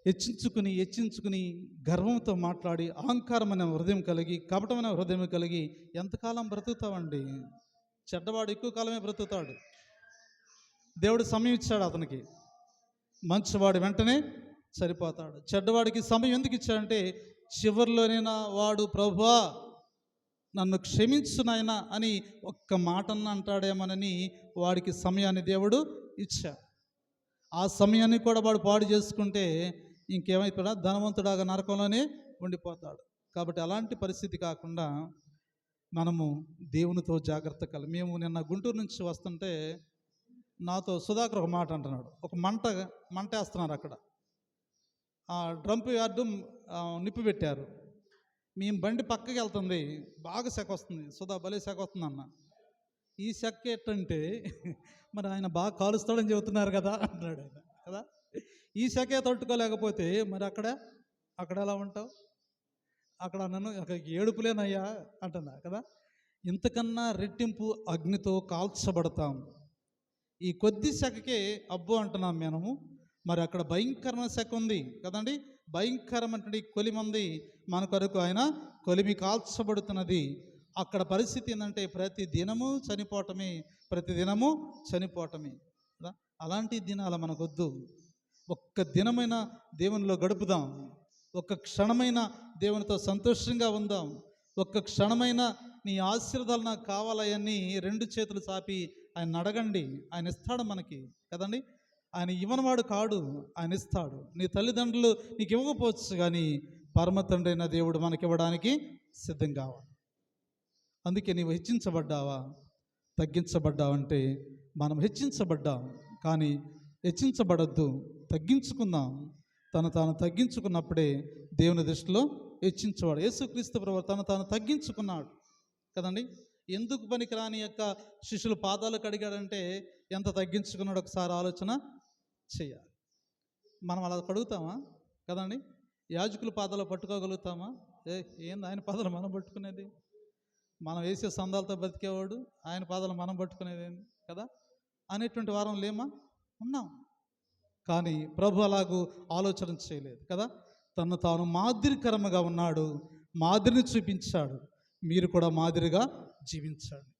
హెచ్చించుకుని గర్వంతో మాట్లాడి అహంకారమైన హృదయం కలిగి కపటమైన హృదయం కలిగి ఎంతకాలం బ్రతుకుతామండి? చెడ్డవాడు ఎక్కువ కాలమే బ్రతుకుతాడు. దేవుడు సమయం ఇచ్చాడు అతనికి, మంచివాడు వెంటనే సరిపోతాడు. చెడ్డవాడికి సమయం ఎందుకు ఇచ్చాడంటే, చివరిలోనైనా వాడు ప్రభువా నన్ను క్షమించు నాయనా అని ఒక్క మాటన్న అంటాడేమోనని వాడికి సమయాన్ని దేవుడు ఇచ్చాడు. ఆ సమయాన్ని కూడా వాడు పాడు చేసుకుంటే ఇంకేమైపోయాడా? ధనవంతుడాగా నరకంలోనే ఉండిపోతాడు. కాబట్టి అలాంటి పరిస్థితి కాకుండా మనము దేవునితో జాగ్రత్త కలిగి. మేము నిన్న గుంటూరు నుంచి వస్తుంటే నాతో సుధాకర్ ఒక మాట అంటున్నాడు. ఒక మంట వేస్తున్నారు అక్కడ, ఆ డ్రంప్ యార్డు నిప్పు పెట్టారు. మేము బండి పక్కకి వెళ్తుంది, బాగా సెక వస్తుంది. సుధా భలే సెక వస్తుంది అన్న. ఈ సెక్క ఏంటంటే మరి ఆయన బాగా కాలుస్తాడని చెబుతున్నారు కదా అంటున్నాడు ఆయన కదా. ఈ సెకే తట్టుకోలేకపోతే మరి అక్కడ ఎలా ఉంటావు? అక్కడ నన్ను ఏడుపులేనయ్యా అంటున్నా కదా. ఇంతకన్నా రెట్టింపు అగ్నితో కాల్చబడతాం. ఈ కొద్ది సెకకే అబ్బో అంటున్నాం మనము. మరి అక్కడ భయంకరమైన సెక ఉంది కదండి. భయంకరమైనటువంటి కొలిమంది మన కొరకు ఆయన కొలిమి కాల్చబడుతున్నది. అక్కడ పరిస్థితి ఏంటంటే ప్రతి దినము చనిపోవటమే. అలాంటి దినాలు మనకొద్దు. ఒక్క దినమైన దేవునిలో గడుపుదాం. ఒక్క క్షణమైన దేవునితో సంతోషంగా ఉందాం. ఒక్క క్షణమైన నీ ఆశీర్వాదాలు నాకు కావాలయని రెండు చేతులు చాపి ఆయన అడగండి, ఆయన ఇస్తాడు మనకి కదండి. ఆయన ఇవ్వనివాడు కాడు, ఆయన ఇస్తాడు. నీ తల్లిదండ్రులు నీకు ఇవ్వకపోవచ్చు, కానీ పరమ తండ్రి అయిన దేవుడు మనకి ఇవ్వడానికి సిద్ధం కావాలి. అందుకే నీవు హెచ్చించబడ్డావా, తగ్గించబడ్డావంటే మనం హెచ్చించబడ్డాం, కానీ హెచ్చించబడద్దు, తగ్గించుకుందాం. తాను తగ్గించుకున్నప్పుడే దేవుని దృష్టిలో హెచ్చించేవాడు. యేసుక్రీస్తు ప్రభువు తాను తగ్గించుకున్నాడు కదండి. ఎందుకు పనికిరాని యొక్క శిష్యులు పాదాలు కడిగాడంటే ఎంత తగ్గించుకున్నాడు ఒకసారి ఆలోచన చేయాలి. మనం అలా కడుగుతామా కదండి? యాజకుల పాదాలు పట్టుకోగలుగుతామా? ఏంది ఆయన పాదాలు మనం పట్టుకునేది? మనం వేసే సందాలతో బతికేవాడు ఆయన పాదాలు మనం పట్టుకునేది కదా అనేటువంటి వారం లేమా? ఉన్నాం. కానీ ప్రభు అలాగూ ఆలోచన చేయలేదు కదా. తాను మాదిరికరముగా ఉన్నాడు, మాదిరిని చూపించాడు. మీరు కూడా మాదిరిగా జీవించండి.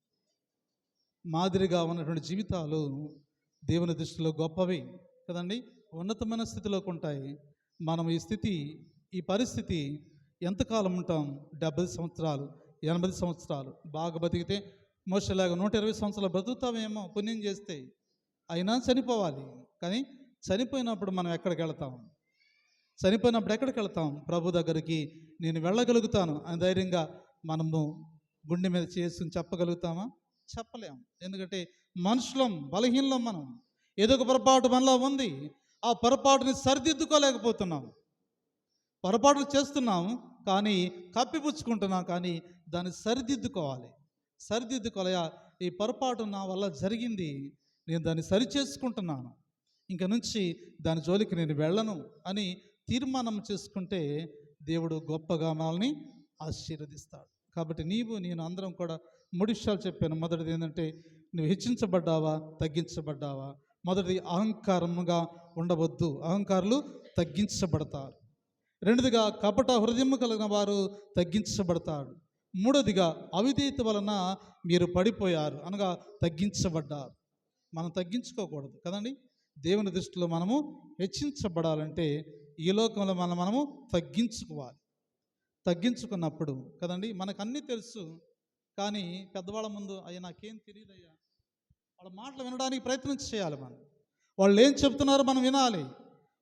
మాదిరిగా ఉన్నటువంటి జీవితాలు దేవుని దృష్టిలో గొప్పవి కదండి, ఉన్నతమైన స్థితిలోకి ఉంటాయి. మనం ఈ పరిస్థితి ఎంతకాలం ఉంటాం? 70 సంవత్సరాలు, 80 సంవత్సరాలు బాగా బతికితే మోషలాగా 120 సంవత్సరాలు బ్రతుకుతామేమో పుణ్యం చేస్తే. అయినా చనిపోవాలి. కానీ చనిపోయినప్పుడు మనం ఎక్కడికి వెళతాం? ఎక్కడికి వెళతాం? ప్రభు దగ్గరికి నేను వెళ్ళగలుగుతాను అని ధైర్యంగా మనము గుండె మీద చేసుకుని చెప్పగలుగుతామా? చెప్పలేము. ఎందుకంటే మనుషులం, బలహీనం. మనం ఏదో ఒక పొరపాటు మనలో ఉంది, ఆ పొరపాటుని సరిదిద్దుకోలేకపోతున్నాం. పొరపాట్లు చేస్తున్నాం కానీ కప్పిపుచ్చుకుంటున్నాం, కానీ దాన్ని సరిదిద్దుకోవాలి. ఈ పొరపాటు నా వల్ల జరిగింది, నేను దాన్ని సరిచేసుకుంటున్నాను, ఇంక నుంచి దాని జోలికి నేను వెళ్ళను అని తీర్మానం చేసుకుంటే దేవుడు గొప్పగా మనల్ని ఆశీర్వదిస్తాడు. కాబట్టి నేను అందరం కూడా 3 విషయాలు చెప్పాను. మొదటిది ఏంటంటే, నువ్వు హెచ్చించబడ్డావా, తగ్గించబడ్డావా? మొదటిది అహంకారముగా ఉండవద్దు, అహంకారులు తగ్గించబడతారు. రెండోదిగా కపట హృదయము కలిగిన వారు తగ్గించబడతారు. మూడోదిగా అవిధేయత వలన మీరు పడిపోయారు, అనగా తగ్గించబడ్డారు. మనం తగ్గించుకోకూడదు కదండి. దేవుని దృష్టిలో మనము హెచ్చించబడాలంటే ఈ లోకంలో మనము తగ్గించుకోవాలి. తగ్గించుకున్నప్పుడు కదండి మనకు అన్నీ తెలుసు, కానీ పెద్దవాళ్ళ ముందు అయ్యా నాకేం తెలియదయ్యా, వాళ్ళ మాటలు వినడానికి ప్రయత్నం చేయాలి. వాళ్ళు ఏం చెప్తున్నారో మనం వినాలి.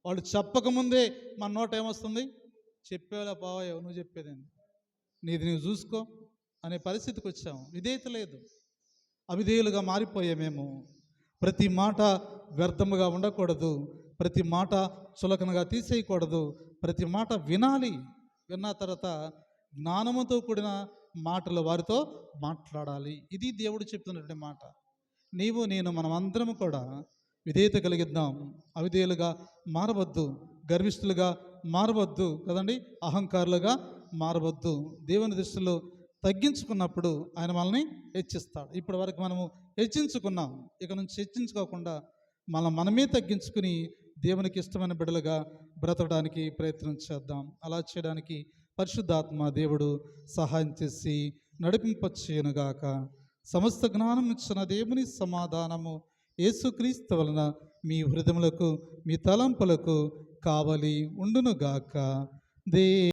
వాళ్ళు చెప్పకముందే మన నోట ఏమొస్తుంది? చెప్పేలా పోవయ్యో, నువ్వు చెప్పేదేంటి, నీది నువ్వు చూసుకో అనే పరిస్థితికి వచ్చాము. విధేయత లేదు, అవిధేయులుగా మారిపోయామేమో. ప్రతి మాట వ్యర్థముగా ఉండకూడదు, ప్రతి మాట చులకనగా తీసేయకూడదు, ప్రతి మాట వినాలి. విన్న తర్వాత జ్ఞానముతో కూడిన మాటలు వారితో మాట్లాడాలి. ఇది దేవుడు చెప్తున్నటువంటి మాట. నేను మనమందరం కూడా విధేయత కలిగిద్దాం. అవిధేయులుగా మారవద్దు, గర్విష్ఠులుగా మారవద్దు కదండి, అహంకారులుగా మారవద్దు. దేవుని దృష్టిలో తగ్గించుకున్నప్పుడు ఆయన మనల్ని హెచ్చిస్తాడు. ఇప్పటి వరకు మనము హెచ్చించుకున్నాం, ఇక నుంచి హెచ్చించుకోకుండా మనమే తగ్గించుకుని దేవునికి ఇష్టమైన బిడ్డలుగా బ్రతకడానికి ప్రయత్నం చేద్దాం. అలా చేయడానికి పరిశుద్ధాత్మ దేవుడు సహాయం చేసి నడిపింపచేయునుగాక. సమస్త జ్ఞానం ఇచ్చిన దేవుని సమాధానము యేసుక్రీస్తు వలన మీ హృదయములకు, మీ తలంపులకు కావలి ఉండునుగాక.